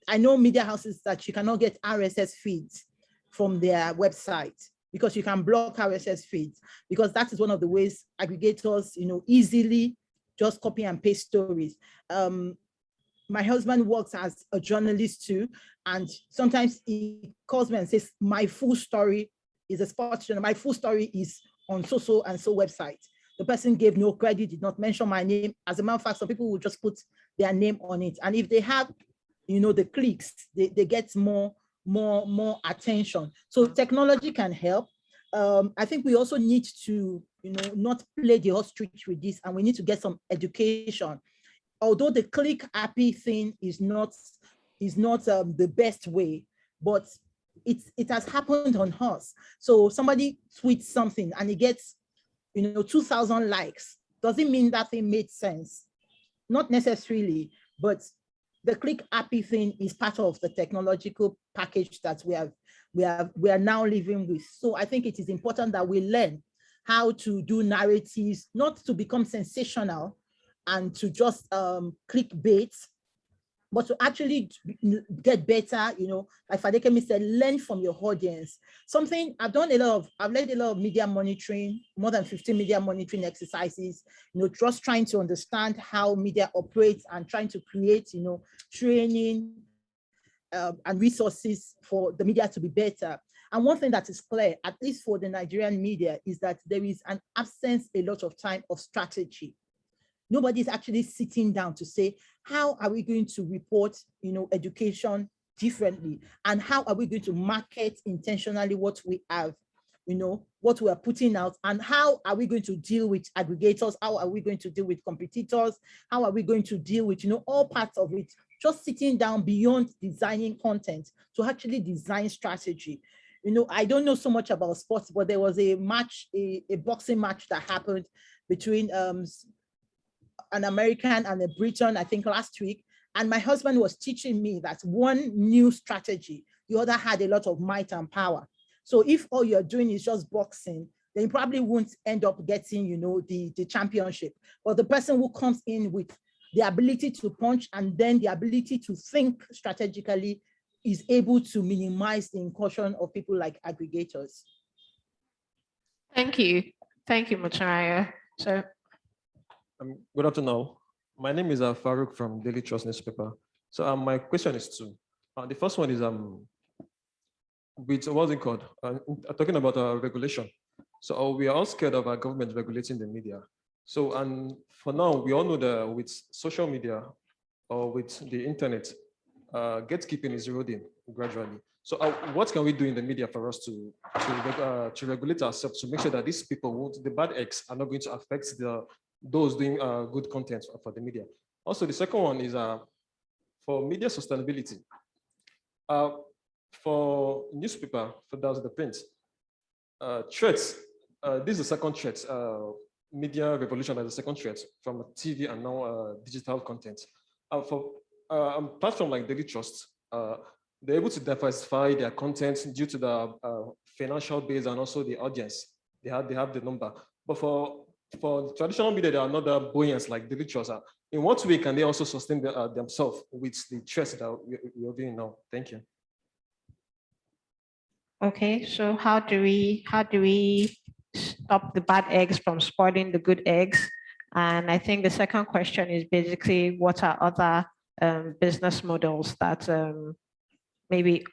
Speaker 5: I know media houses that you cannot get RSS feeds from their website because you can block RSS feeds, because that is one of the ways aggregators, easily just copy and paste stories. My husband works as a journalist too, and sometimes he calls me and says, my full story is a sports journal. My full story is on so and so website. The person gave no credit, did not mention my name. As a matter of fact, some people will just put their name on it. And if they have, the clicks, they get more attention. So technology can help. I think we also need to, not play the ostrich with this, and we need to get some education. Although the click happy thing is not the best way, but it has happened on us. So somebody tweets something and it gets 2,000 likes. Does it mean that thing made sense? Not necessarily, but the click happy thing is part of the technological package that we are now living with. So I think it is important that we learn how to do narratives, not to become sensational and to just clickbait, but to actually get better, like Fadekemi said, learn from your audience. Something I've led a lot of media monitoring, more than 15 media monitoring exercises, just trying to understand how media operates and trying to create, training and resources for the media to be better. And one thing that is clear, at least for the Nigerian media, is that there is an absence a lot of time of strategy. Nobody's actually sitting down to say, how are we going to report, education differently? And how are we going to market intentionally what we have, what we are putting out? And how are we going to deal with aggregators? How are we going to deal with competitors? How are we going to deal with, all parts of it? Just sitting down beyond designing content to actually design strategy. I don't know so much about sports, but there was a match, a boxing match that happened between an American and a Briton, I think last week. And my husband was teaching me that one new strategy, the other had a lot of might and power. So if all you're doing is just boxing, then you probably won't end up getting, the championship. But the person who comes in with the ability to punch and then the ability to think strategically is able to minimize the incursion of people like aggregators.
Speaker 3: Thank you. Thank you, Motunrayo. So,
Speaker 8: good afternoon. My name is Farouk from Daily Trust newspaper. So my question is two. The first one is with what's it called? Talking about regulation. So we are all scared of our government regulating the media. So and for now, we all know that with social media or with the internet, gatekeeping is eroding gradually. So what can we do in the media for us to regulate ourselves to make sure that these people, the bad eggs, are not going to affect those doing good content for the media? Also, the second one is for media sustainability. For newspaper, for those the print, threats. This is the second threat. Media revolution as the second threat from TV and now digital content. For platform like Daily Trust, they're able to diversify their content due to the financial base and also the audience. They have the number. But for traditional media, they are not that buoyant like Daily Trust. In what way can they also sustain themselves with the threats that we're doing now? Thank you.
Speaker 3: okay, so how do we stop the bad eggs from spoiling the good eggs? And I think the second question is basically what are other business models that maybe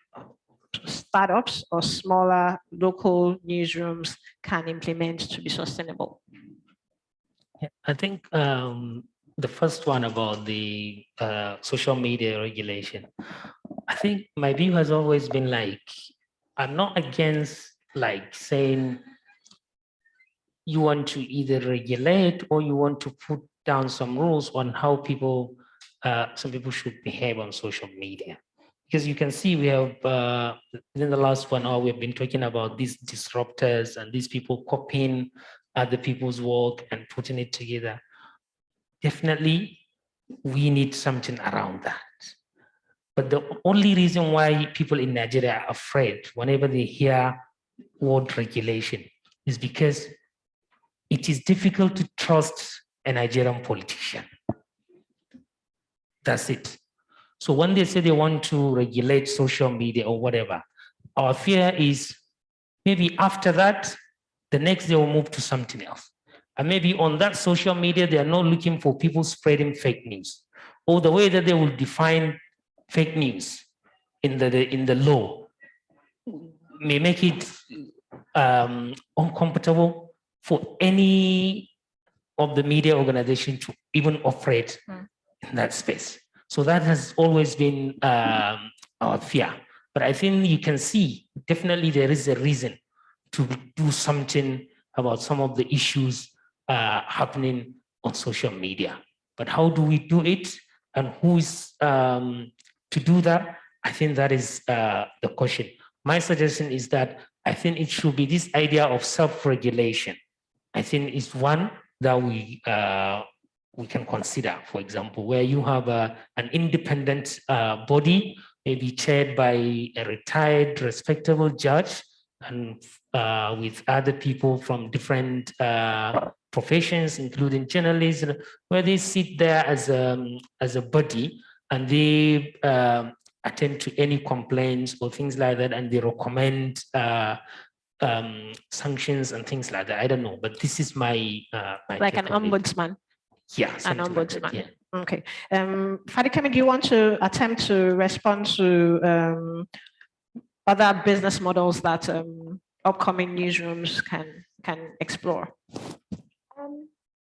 Speaker 3: startups or smaller local newsrooms can implement to be sustainable?
Speaker 4: Yeah, I think the first one about the social media regulation, I think my view has always been like, I'm not against like saying you want to either regulate or you want to put down some rules on how people, some people should behave on social media. Because you can see we have, in the last 1 hour, we've been talking about these disruptors and these people copying other people's work and putting it together. Definitely, we need something around that. But the only reason why people in Nigeria are afraid whenever they hear word regulation is because it is difficult to trust a Nigerian politician. That's it. So when they say they want to regulate social media or whatever, our fear is maybe after that, the next day we'll move to something else. And maybe on that social media, they are not looking for people spreading fake news, or the way that they will define fake news in the law may make it uncomfortable for any of the media organization to even operate in that space. So that has always been our fear. But I think you can see, definitely there is a reason to do something about some of the issues happening on social media. But how do we do it? And who is to do that? I think that is the question. My suggestion is that I think it should be this idea of self-regulation. I think is one that we can consider, for example, where you have an independent body, maybe chaired by a retired, respectable judge, and with other people from different professions, including journalists, where they sit there as a body and they attend to any complaints or things like that, and they recommend sanctions and things like that. I don't know, but this is my
Speaker 3: like an ombudsman.
Speaker 4: Yeah,
Speaker 3: an ombudsman.
Speaker 4: Like that, yeah.
Speaker 3: Okay. Fadekemi, do you want to attempt to respond to other business models that upcoming newsrooms can explore?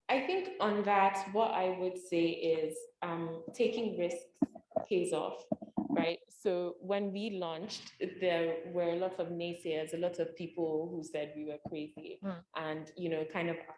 Speaker 2: I think on that, what I would say is taking risks pays off, right? So when we launched, there were a lot of naysayers, a lot of people who said we were crazy, and kind of like,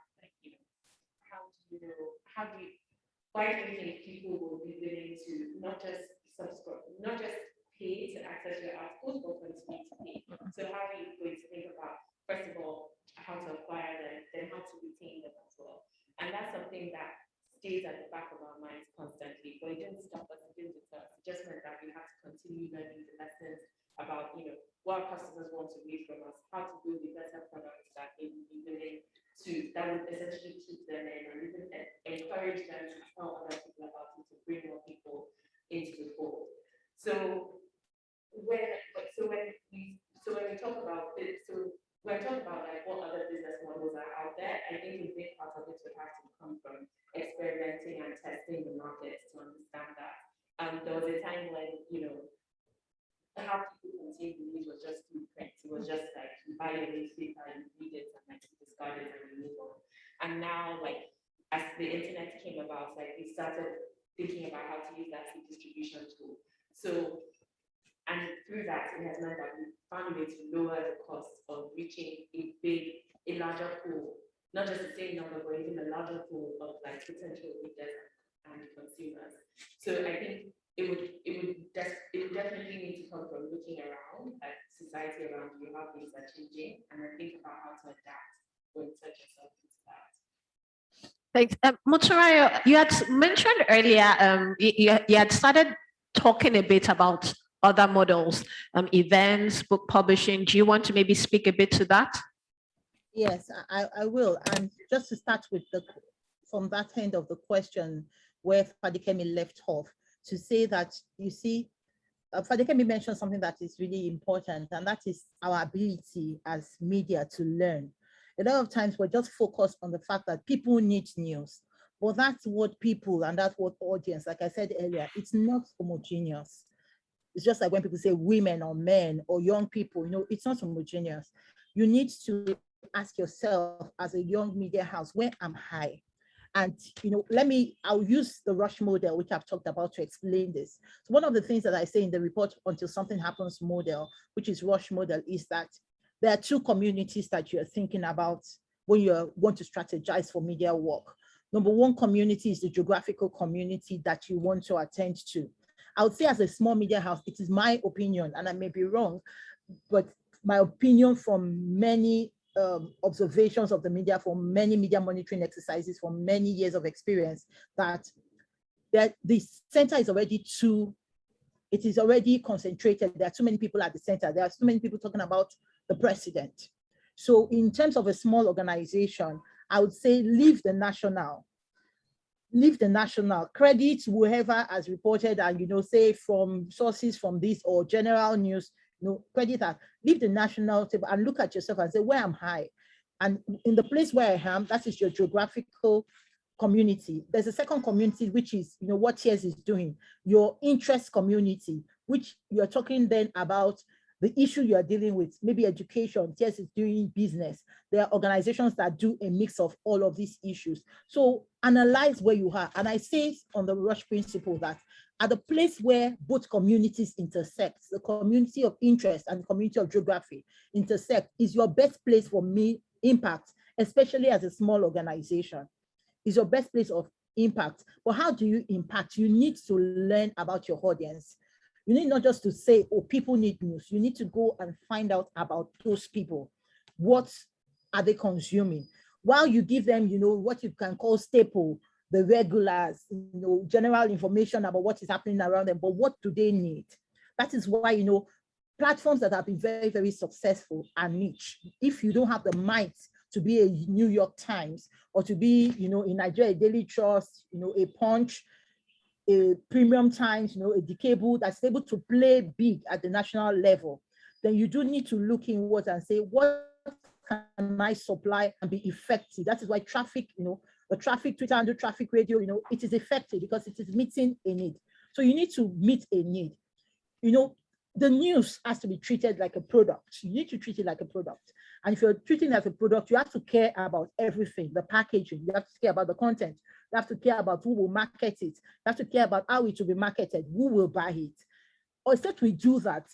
Speaker 2: why do you think people will be willing to not just subscribe, not just pay to access your articles, but continue to pay? So how are you going to think about, first of all, how to acquire them, then how to retain them as well? And that's something that stays at the back of our minds constantly, but it didn't stop us, it didn't deter us. It just meant that we have to continue learning the lessons about, what our customers want to read from us, how to build a better product that they will be willing to, that would essentially keep them in and even encourage them to tell other people about it, to bring more people into the fold. So when we talk about it, when we talk about like what other business models are out there, I think a big part of it would have to come from experimenting and testing the markets to understand that. There was a time when, you know, how people consume the news was just through print. It was just like you buy a newspaper, you read it, and like you discard it and you move on. And now, like as the internet came about, like we started thinking about how to use that as a distribution tool. So, and through that, it has meant that we found a way to lower the cost of reaching a larger pool, not just the same number, but even a larger pool of like potential readers and consumers. So I think it would definitely need to come from looking around at society around you, how things are changing, and then think about how to adapt or insert yourself into that.
Speaker 3: Thanks. Motunrayo, you had mentioned earlier, you had started talking a bit about other models, events, book publishing. Do you want to maybe speak a bit to that?
Speaker 5: Yes, I will. And just to start with from that end of the question where Fadekemi left off, to say that, you see, Fadekemi mentioned something that is really important, and that is our ability as media to learn. A lot of times we're just focused on the fact that people need news, but that's what people and that's what audience, like I said earlier, it's not homogeneous. It's just like when people say women or men or young people, you know, it's not homogeneous. You need to ask yourself as a young media house, where am I? And, you know, I'll use the Rush model, which I've talked about, to explain this. So one of the things that I say in the report, Until Something Happens model, which is Rush model, is that there are two communities that you're thinking about when you want to strategize for media work. Number one community is the geographical community that you want to attend to. I would say as a small media house, it is my opinion, and I may be wrong, but my opinion from many observations of the media, from many media monitoring exercises, from many years of experience, that the center is already it is already concentrated. There are too many people at the center. There are too many people talking about the president. So in terms of a small organization, I would say leave the national, credit whoever has reported, and, you know, say from sources from this or general news, you know, credit that, leave the national table and look at yourself and say, where am I? And in the place where I am, that is your geographical community. There's a second community, which is, you know, what Stears is doing, your interest community, which you're talking then about the issue you are dealing with, maybe education. Stears is doing business. There are organizations that do a mix of all of these issues. So analyze where you are. And I say on the Rush principle that at the place where both communities intersect, the community of interest and the community of geography intersect, is your best place for impact, especially as a small organization. Is your best place of impact. But how do you impact? You need to learn about your audience. You need not just to say, oh, people need news. You need to go and find out about those people. What are they consuming? While you give them, you know, what you can call staple, the regulars, you know, general information about what is happening around them, but what do they need? That is why, you know, platforms that have been very, very successful are niche. If you don't have the might to be a New York Times, or to be, you know, in Nigeria, a Daily Trust, you know, a Punch, a Premium Times, you know, a Decable that's able to play big at the national level, then you do need to look inwards and say, what can I supply and be effective? That is why traffic, you know, the traffic, Twitter and the traffic radio, you know, it is effective because it is meeting a need. So you need to meet a need. You know, the news has to be treated like a product. You need to treat it like a product. And if you're treating it as a product, you have to care about everything, the packaging, you have to care about the content, you have to care about who will market it, you have to care about how it will be marketed, who will buy it. Or instead we do that,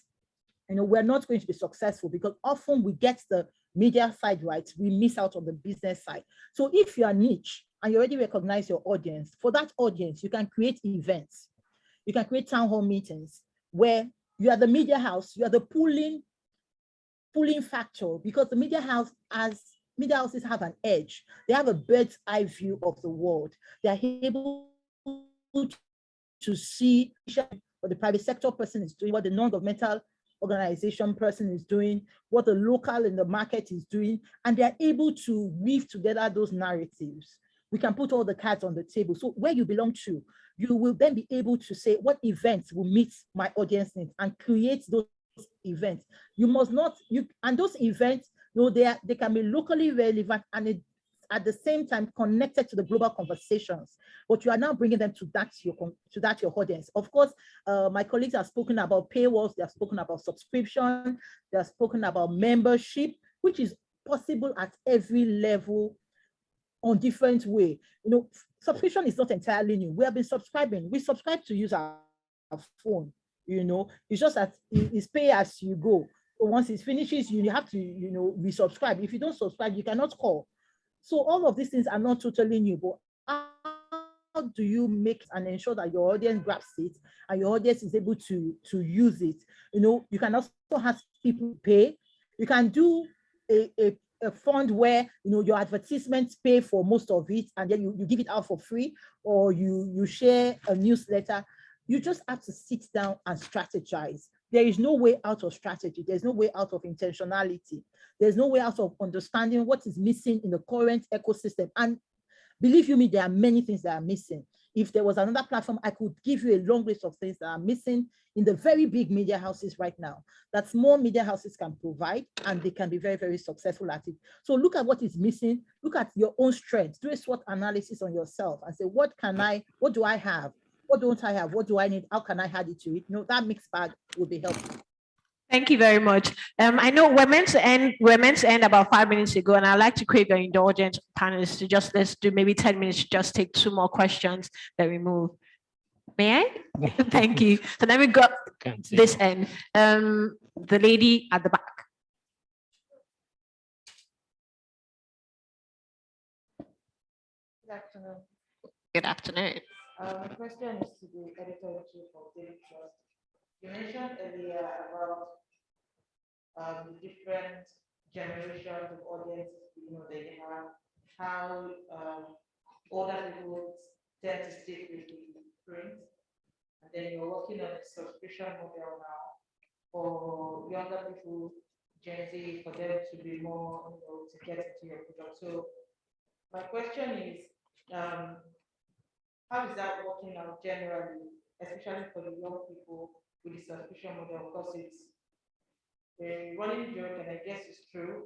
Speaker 5: you know, we're not going to be successful, because often we get the media side right, we miss out on the business side. So if you are niche and you already recognize your audience, for that audience, you can create events, you can create town hall meetings where you are the media house, you are the pooling factor, because the media houses have an edge. They have a bird's eye view of the world. They are able to see what the private sector person is doing, what the non-governmental organization person is doing, what the local in the market is doing, and they're able to weave together those narratives we can put all the cards on the table. So where you belong to, you will then be able to say what events will meet my audience needs and create those events. You must not, and those events, they can be locally relevant and at the same time connected to the global conversations, but you are now bringing them to your audience. Of course, my colleagues have spoken about paywalls, they have spoken about subscription, they have spoken about membership, which is possible at every level on different way. Subscription is not entirely new. We have been subscribing. We subscribe to use our phone. It's just that it's pay as you go. Once it finishes, you have to, resubscribe. If you don't subscribe, you cannot call. So all of these things are not totally new, but how do you make and ensure that your audience grasps it and your audience is able to use it? You can also have people pay. You can do a fund where your advertisements pay for most of it, and then you give it out for free, or you share a newsletter. You just have to sit down and strategize. There is no way out of strategy. There's no way out of intentionality. There's no way out of understanding what is missing in the current ecosystem. And believe you me, there are many things that are missing. If there was another platform, I could give you a long list of things that are missing in the very big media houses right now, that small media houses can provide, and they can be very, very successful at it. So look at what is missing, look at your own strengths, do a SWOT analysis on yourself and say, what do I have? What don't I have? What do I need? How can I add it to it? That mixed bag will be helpful.
Speaker 3: Thank you very much. I know we're meant to end about 5 minutes ago, and I'd like to crave your indulgence, panelists, to let's do maybe 10 minutes to just take 2 more questions that we move. May I? Thank you. So then we got this end. The lady at the back.
Speaker 2: Good afternoon.
Speaker 3: Good afternoon.
Speaker 2: My question is to the editor-in-chief of Daily Trust. You mentioned earlier about different generations of audiences they have, how older people tend to stick with the print, and then you're working on a subscription model now for younger people, Gen Z, for them to be more, to get into your product. So my question is, how is that working out generally, especially for the young people with the subscription model? Because it's a running joke, and I guess it's true,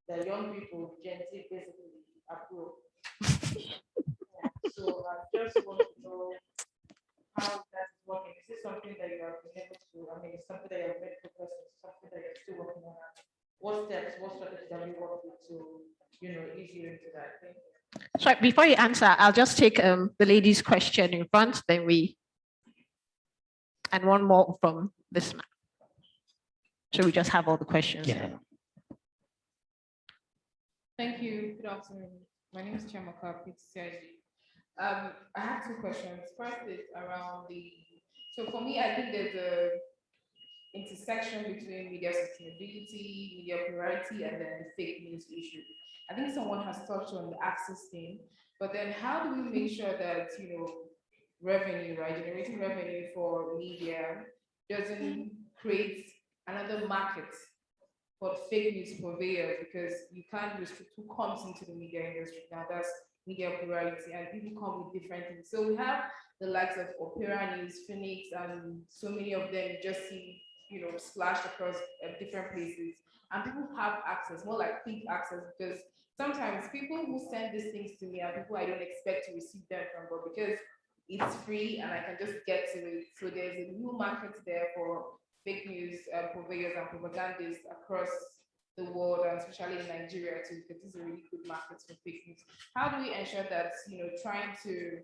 Speaker 2: that young people, Gen Z, basically approve. So I just want to know how that's working. Is this something that you have been able to, it's something that you have made progress on, something that you're still working on? What steps, what strategies have you worked with to, ease you into that? Thank you.
Speaker 3: So before you answer, I'll just take the lady's question in front, then and one more from this man. So we just have all the questions.
Speaker 4: Yeah.
Speaker 9: Thank you. Good afternoon. My name is Chiamaka, PTCIG. I have 2 questions. First is around so for me, I think there's a intersection between media sustainability, media plurality, and then the fake news issue. I think someone has touched on the access thing, but then how do we make sure that, revenue, right, generating revenue for media doesn't create another market for fake news purveyors, because you can't restrict who comes into the media industry now. That's media plurality, and people come with different things. So we have the likes of Opera News, Phoenix, and so many of them just see, splashed across different places, and people have access, more like quick access, because sometimes people who send these things to me are people I don't expect to receive them from, but because it's free and I can just get to it. So there's a new market there for fake news purveyors and propagandists across the world, and especially in Nigeria too, because this is a really good market for fake news. How do we ensure that, trying to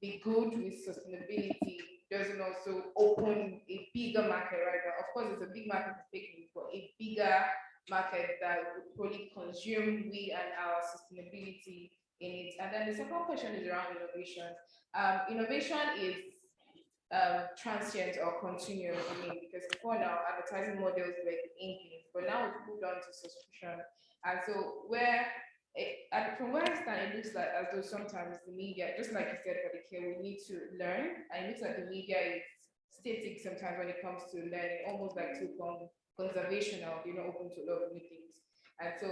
Speaker 9: be good with sustainability doesn't also open a bigger market right now? Of course, it's a big market for fake news, but a bigger market that would probably consume we and our sustainability in it. And then the second question is around innovation. Innovation is transient or continuous for me, because before now, advertising models were the engines, but now we've moved on to subscription. And so from where I stand, it looks like as though sometimes the media, just like you said, Fadekemi, we need to learn, and it looks like the media is static sometimes when it comes to learning, almost like too conservational, open to a lot of new things. And so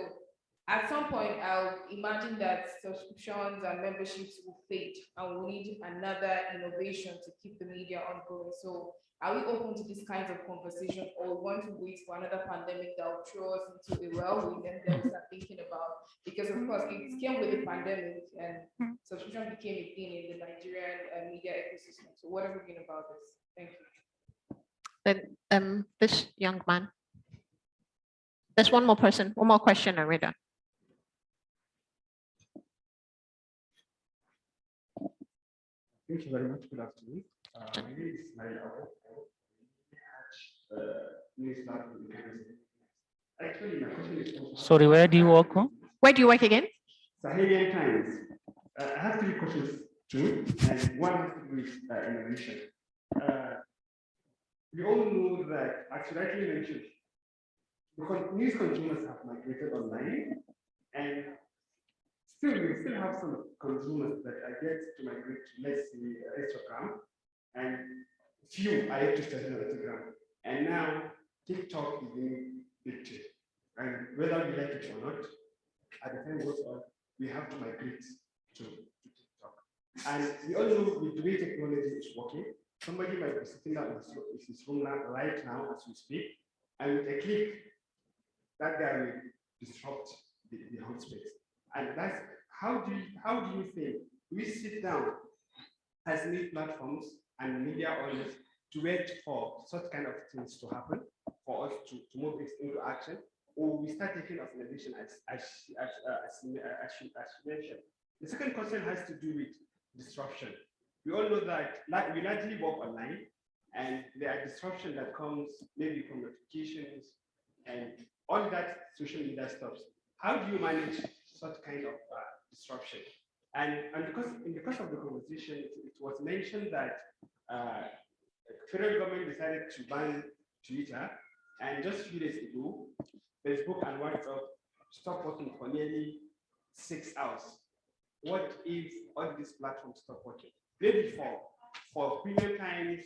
Speaker 9: at some point, I'll imagine that subscriptions and memberships will fade and we'll need another innovation to keep the media ongoing. So are we open to these kinds of conversation, or we want to wait for another pandemic that will throw us into a whirlwind and then start thinking about, because of course it came with the pandemic and subscription became a thing in the Nigerian media ecosystem. So what are we doing about this? Thank you.
Speaker 3: Then this young man. There's one more person, one more question, and we're done.
Speaker 10: Thank you very much. Good afternoon. My name is Mika'il. Actually, my question is.
Speaker 4: Sorry, where do you work on?
Speaker 3: Where do you work again?
Speaker 10: Sahelian Times. I have 3 questions too, and one has to do with innovation. We all know that, actually, like you mentioned, because news consumers have migrated online, and we still have some consumers that are yet to migrate to, let's say, Instagram, and few are yet to start on Instagram. And now TikTok is being big too. And whether we like it or not, at the time goes on, we have to migrate to TikTok. And we all know with the way technology is working, somebody might be sitting down in his room right now as we speak, and with a click, that guy will disrupt the whole space. And that's how do you think we sit down as media platforms and media owners to wait for such kind of things to happen, for us to move it into action, or we start taking of innovation as she mentioned. The second question has to do with disruption. We all know that we largely work online, and there are disruption that comes maybe from notifications and all that social media stuff. How do you manage such kind of disruption? And because in the course of the conversation, it was mentioned that federal government decided to ban Twitter, and just a few days ago, Facebook and WhatsApp stopped working for nearly 6 hours. What if all these platforms stop working? Maybe for premium times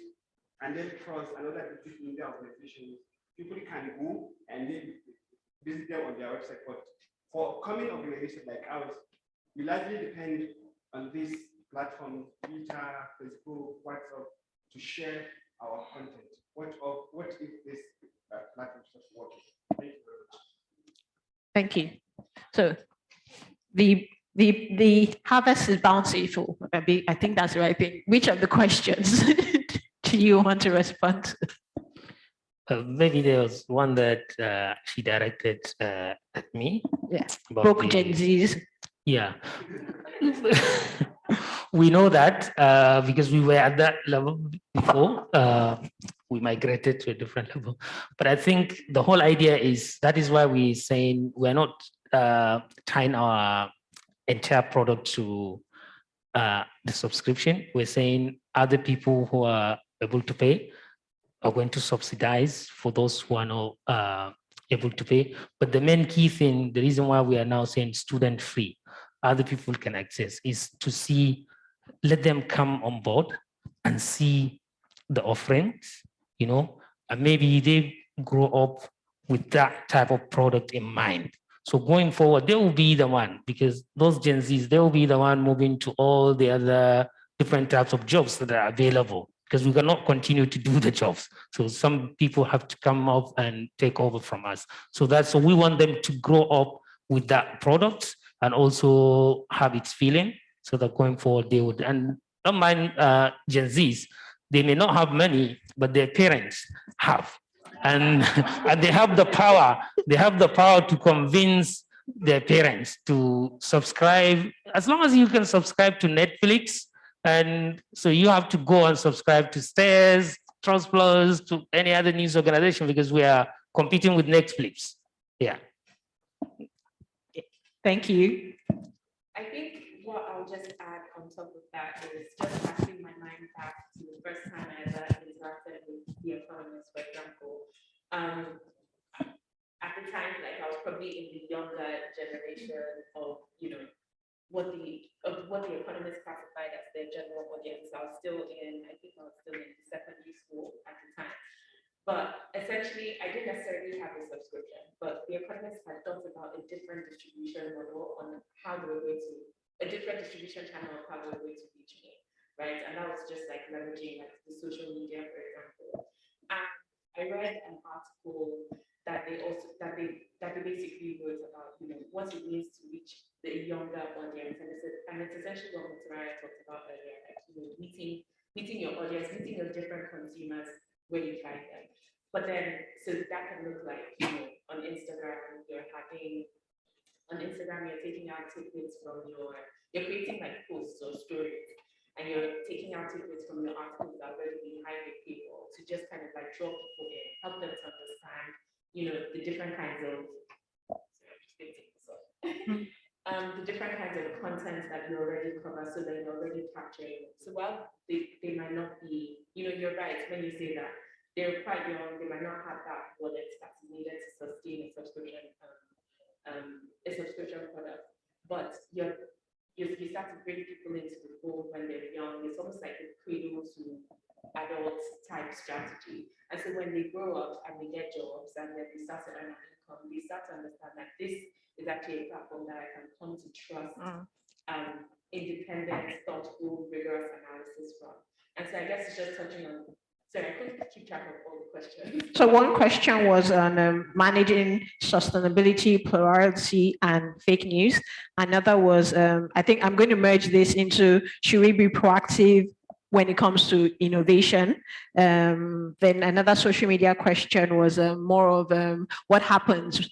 Speaker 10: and then Trust and other digital media organizations, people can go and maybe visit them on their website. But for common organizations like ours, we largely depend on these platforms, Twitter, Facebook, WhatsApp, to share our content. What if this platform stops working? Thank you very much.
Speaker 3: Thank you. So the harvest is bountiful. I think that's the right thing. Which of the questions do you want to respond to?
Speaker 4: Maybe there was one that she directed at me.
Speaker 3: Yeah, broke Gen Zs.
Speaker 4: Yeah. We know that because we were at that level before. We migrated to a different level. But I think the whole idea is that is why we're saying we're not tying our entire product to the subscription. We're saying other people who are able to pay are going to subsidize for those who are not able to pay. But the main key thing, the reason why we are now saying student free, other people can access, is to see, let them come on board and see the offerings, you know, and maybe they grow up with that type of product in mind. So going forward, they will be the one, because those Gen Zs, they will be the one moving to all the other different types of jobs that are available, because we cannot continue to do the jobs. So some people have to come up and take over from us. So we want them to grow up with that product and also have its feeling, so that going forward they would, and don't mind Gen Zs, they may not have money, but their parents have. And, and they have the power to convince their parents to subscribe, as long as you can subscribe to Netflix. And so you have to go and subscribe to Stears, Trust Plus, to any other news organization, because we are competing with Netflix. Yeah.
Speaker 3: Thank you.
Speaker 2: I think what I'll just add on top of that is just casting my mind back to the first time I ever interacted with The Economist, for example. At the time, like I was probably in the younger generation of, you know, what the Economist classified as their general audience. I was still in, I think I was still in secondary school at the time. But essentially, I didn't necessarily have a subscription, but the economists had thought about a different distribution model on how they were going to, a different distribution channel of how they were going to reach me, right? And that was just like leveraging like the social media, for example. And I read an article that they basically wrote about, you know, what it means to reach the younger audience, and it's essentially what Motunrayo talked about earlier, like, you know, meeting your audience, meeting your different consumers where you find them. But then, so that can look like, you know, on Instagram, you're taking out tidbits from you're creating like posts or stories, and you're taking out tidbits from your articles that are already being highlighted people to just kind of like draw people in, help them to understand, you know, the different kinds of, the different kinds of content that you already cover, so that you're already capturing. So while they might not be, you know, you're right when you say that they're quite young, they might not have that wallet that's needed to sustain a subscription product, but you start to bring people into the fold when they're young. It's almost like a cradle to adult type strategy. And so when they grow up and they get jobs and then they start to earn an income, they start to understand that this is actually a platform that I can come to trust independent, thoughtful, rigorous analysis from. And so I guess it's just touching on, sorry, I couldn't keep track of all the questions.
Speaker 3: So one question was on managing sustainability, plurality, and fake news. Another was, I think I'm going to merge this into, should we be proactive when it comes to innovation? Then another social media question was more of what happens.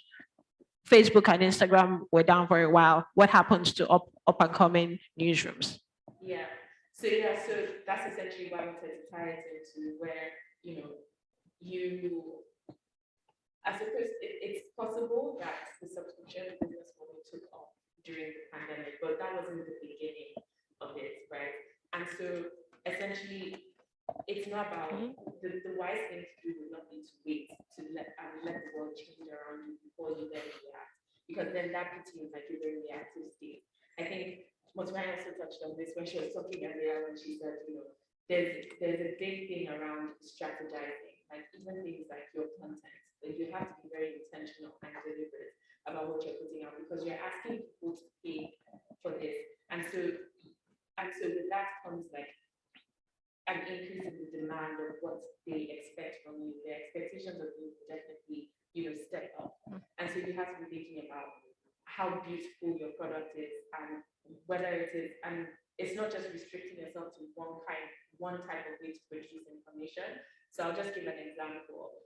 Speaker 3: Facebook and Instagram were down for a while. What happens to up and coming newsrooms?
Speaker 2: Yeah. So that's essentially why I wanted to tie it into where, you know, I suppose it's possible that the subscription business model took off during the pandemic, but that wasn't the beginning of it, right? And so essentially, it's not about the wise thing to do would not be to wait to let the world change around you before you then react, because then that puts you in like a very reactive state. I think Motunrayo also touched on this when she was talking earlier, when she said, you know, there's a big thing around strategizing, like even things like your content. Like you have to be very intentional and deliberate about what you're putting out, because you're asking people to pay for this. And so with that comes like an increase in the demand of what they expect from you. Their expectations of you will definitely, you know, step up. And so you have to be thinking about how beautiful your product is and whether it is, and it's not just restricting yourself to one type of way to produce information. So I'll just give an example.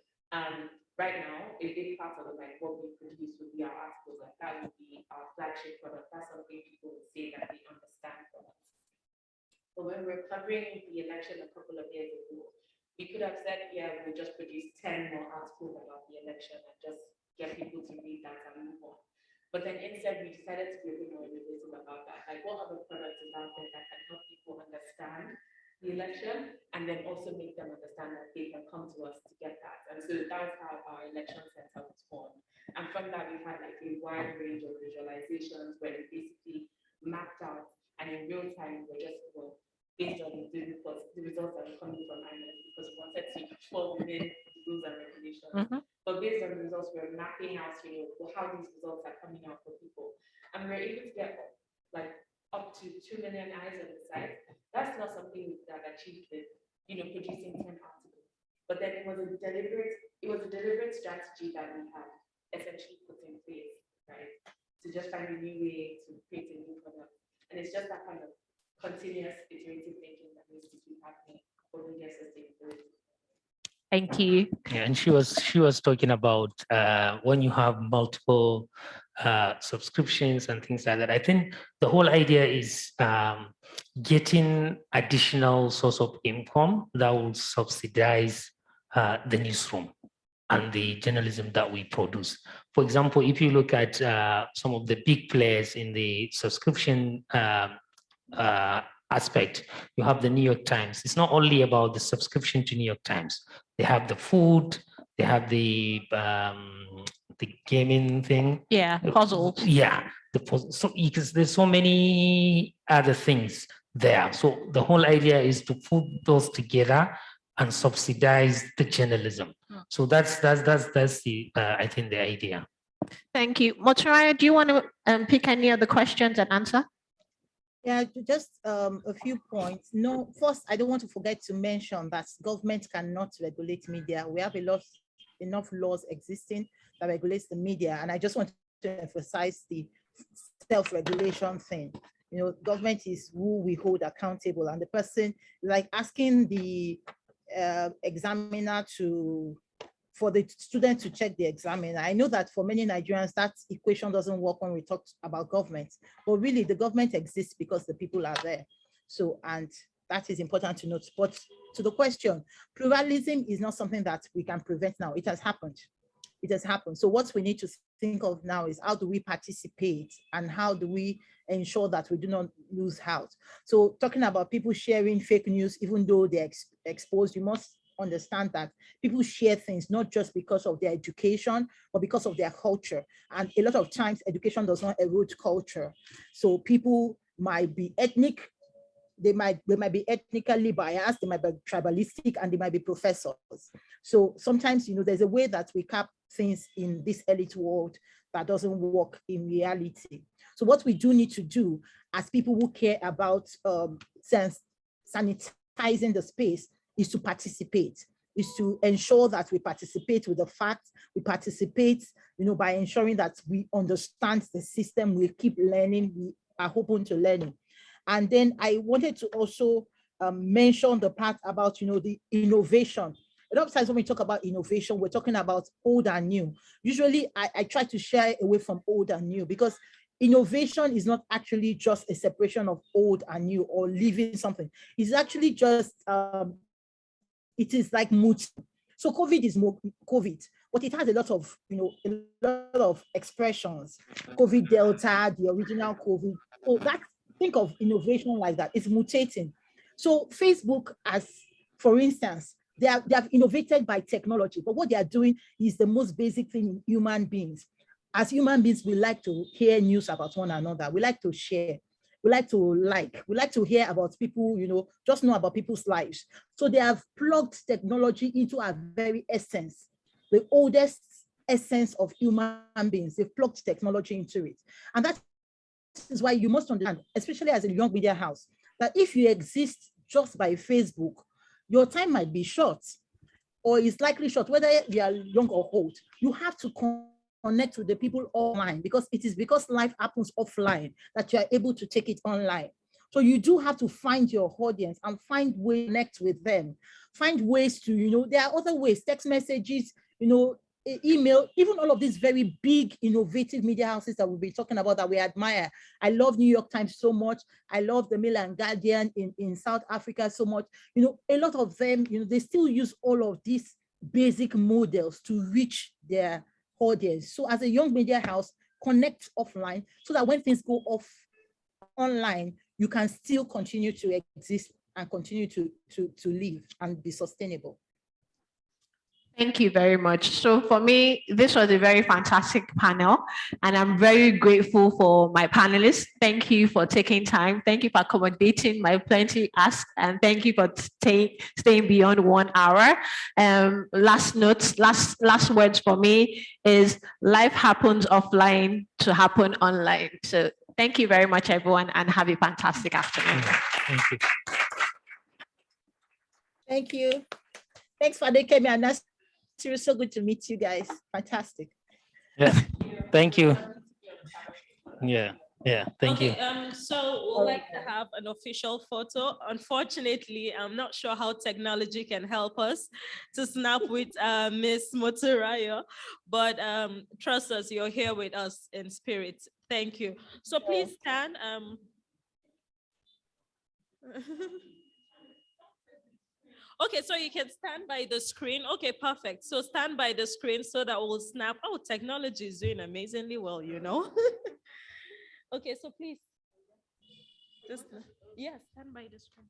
Speaker 2: Right now, a big part of like what we produce would be our articles, like that would be our flagship product. That's something people would say that they understand from us. But when we're covering the election a couple of years ago, we could have said, yeah, we'll just produce 10 more articles about the election and just get people to read that and move on. But then instead, we decided to be a bit more innovative about that. Like, what other products is out there that can help people understand the election and then also make them understand that they can come to us to get that. And so that's how our election center was formed. And from that, we had like a wide range of visualizations where we basically mapped out, and in real time, we're just based on the results that were coming from INEC, because we wanted to fall within the rules and regulations. But based on the results, we're mapping out, you know, how these results are coming out for people. And we're able to get like up to 2 million eyes on the site. That's not something we could have achieved with, you know, producing 10 articles. But then it was a deliberate strategy that we had essentially put in place, right? To just find a new way to create a new product. And it's just that kind of continuous iterative thinking that needs to keep happening for media sustainability.
Speaker 3: Thank you.
Speaker 4: Yeah, and she was talking about when you have multiple subscriptions and things like that. I think the whole idea is getting additional source of income that will subsidize the newsroom and the journalism that we produce. For example, if you look at some of the big players in the subscription aspect, you have the New York Times. It's not only about the subscription to New York Times. They have the food, they have the gaming thing.
Speaker 3: Yeah, puzzles.
Speaker 4: Yeah, the puzzle. So because there's so many other things there. So the whole idea is to put those together and subsidize the journalism. So that's the I think the idea.
Speaker 3: Thank you. Motunrayo, do you want to pick any of the questions and answer?
Speaker 5: Yeah, just a few points. No, first, I don't want to forget to mention that government cannot regulate media. We have enough laws existing that regulates the media, and I just want to emphasize the self-regulation thing. You know, government is who we hold accountable, and the person, like asking the examiner for the student to check the examiner. I know that for many Nigerians, that equation doesn't work when we talk about government, but really the government exists because the people are there. So, and that is important to note. But to the question, pluralism is not something that we can prevent now. It has happened. It has happened. So what we need to think of now is how do we participate and how do we ensure that we do not lose out? So talking about people sharing fake news, even though they're exposed, you must understand that people share things not just because of their education, but because of their culture. And a lot of times education does not erode culture. So people might be ethnic, they might be ethnically biased, they might be tribalistic, and they might be professors. So sometimes, you know, there's a way that we cap things in this elite world that doesn't work in reality. So what we do need to do as people who care about sanitizing the space is to participate, is to ensure that we participate with the facts, we participate, you know, by ensuring that we understand the system, we keep learning, we are open to learning. And then I wanted to also mention the part about, you know, the innovation. A lot of times when we talk about innovation, we're talking about old and new. Usually I try to shy away from old and new because innovation is not actually just a separation of old and new or leaving something. It's actually just, it is like mood. So COVID is more COVID, but it has a lot of, you know, a lot of expressions. COVID Delta, the original COVID. So that, think of innovation like that. It's mutating. So Facebook, as for instance, they have innovated by technology, but what they are doing is the most basic thing in human beings. As human beings, we like to hear news about one another. We like to share. We like to hear about people, you know, just know about people's lives. So they have plugged technology into our very essence, the oldest essence of human beings. They've plugged technology into it. And that is why you must understand, especially as a young media house, that if you exist just by Facebook, your time might be short, or it's likely short, whether you are young or old. You have to connect with the people online, because it is because life happens offline that you are able to take it online. So you do have to find your audience and find ways to connect with them. Find ways to, you know, there are other ways, text messages, you know, email, even all of these very big, innovative media houses that we'll be talking about that we admire. I love New York Times so much. I love the Mail and Guardian in South Africa so much. You know, a lot of them, you know, they still use all of these basic models to reach their audience. So as a young media house, connect offline so that when things go off online, you can still continue to exist and continue to live and be sustainable.
Speaker 3: Thank you very much. So for me, this was a very fantastic panel, and I'm very grateful for my panelists. Thank you for taking time. Thank you for accommodating my plenty ask, and thank you for staying beyond 1 hour. Last notes, last words for me is life happens offline to happen online. So thank you very much, everyone, and have a fantastic afternoon.
Speaker 4: Thank you.
Speaker 5: Thank you. Thanks, Fadekemi and Naziru. It's so good to meet you guys. Fantastic.
Speaker 4: Yeah, thank you. Yeah, thank you.
Speaker 1: So we'd like to have an official photo. Unfortunately, I'm not sure how technology can help us to snap with Miss Motunrayo, but trust us, you're here with us in spirit. Thank you. So please stand. Okay, so you can stand by the screen. Okay, perfect. So stand by the screen so that we'll snap. Oh, technology is doing amazingly well, you know. Okay, so please, just, yeah, stand by the screen.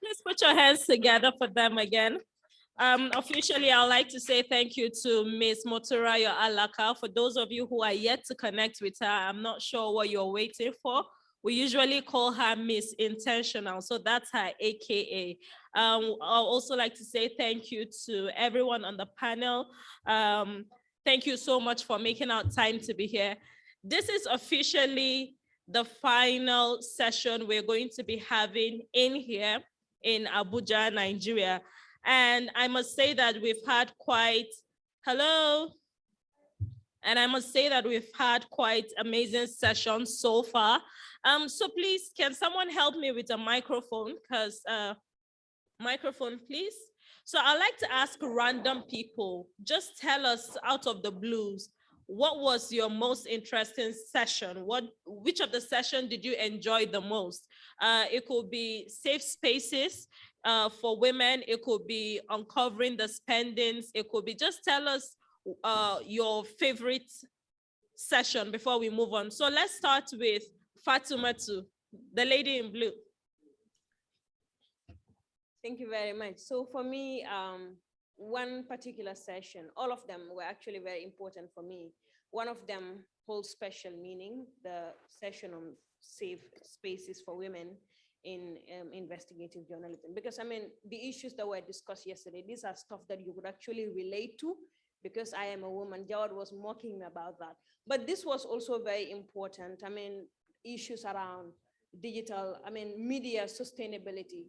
Speaker 1: Please put your hands together for them again. Officially, I'd like to say thank you to Ms. Motunrayo Alaka. For those of you who are yet to connect with her, I'm not sure what you're waiting for. We usually call her Miss Intentional, so that's her AKA. I'll also like to say thank you to everyone on the panel. Thank you so much for making out time to be here. This is officially the final session we're going to be having in here in Abuja, Nigeria. And I must say that we've had quite, hello? And I must say that we've had quite amazing sessions so far. So please, can someone help me with a microphone? Because, microphone, please. So I'd like to ask random people, just tell us out of the blues, what was your most interesting session? Which of the session did you enjoy the most? It could be safe spaces for women. It could be uncovering the spendings. It could be, just tell us your favorite session before we move on. So let's start with Fatumatu, the lady in blue.
Speaker 11: Thank you very much. So for me, one particular session, all of them were actually very important for me. One of them holds special meaning, the session on safe spaces for women in investigative journalism. Because I mean, the issues that were discussed yesterday, these are stuff that you could actually relate to, because I am a woman. Jawad was mocking me about that. But this was also very important. I mean, issues around digital, I mean, media sustainability.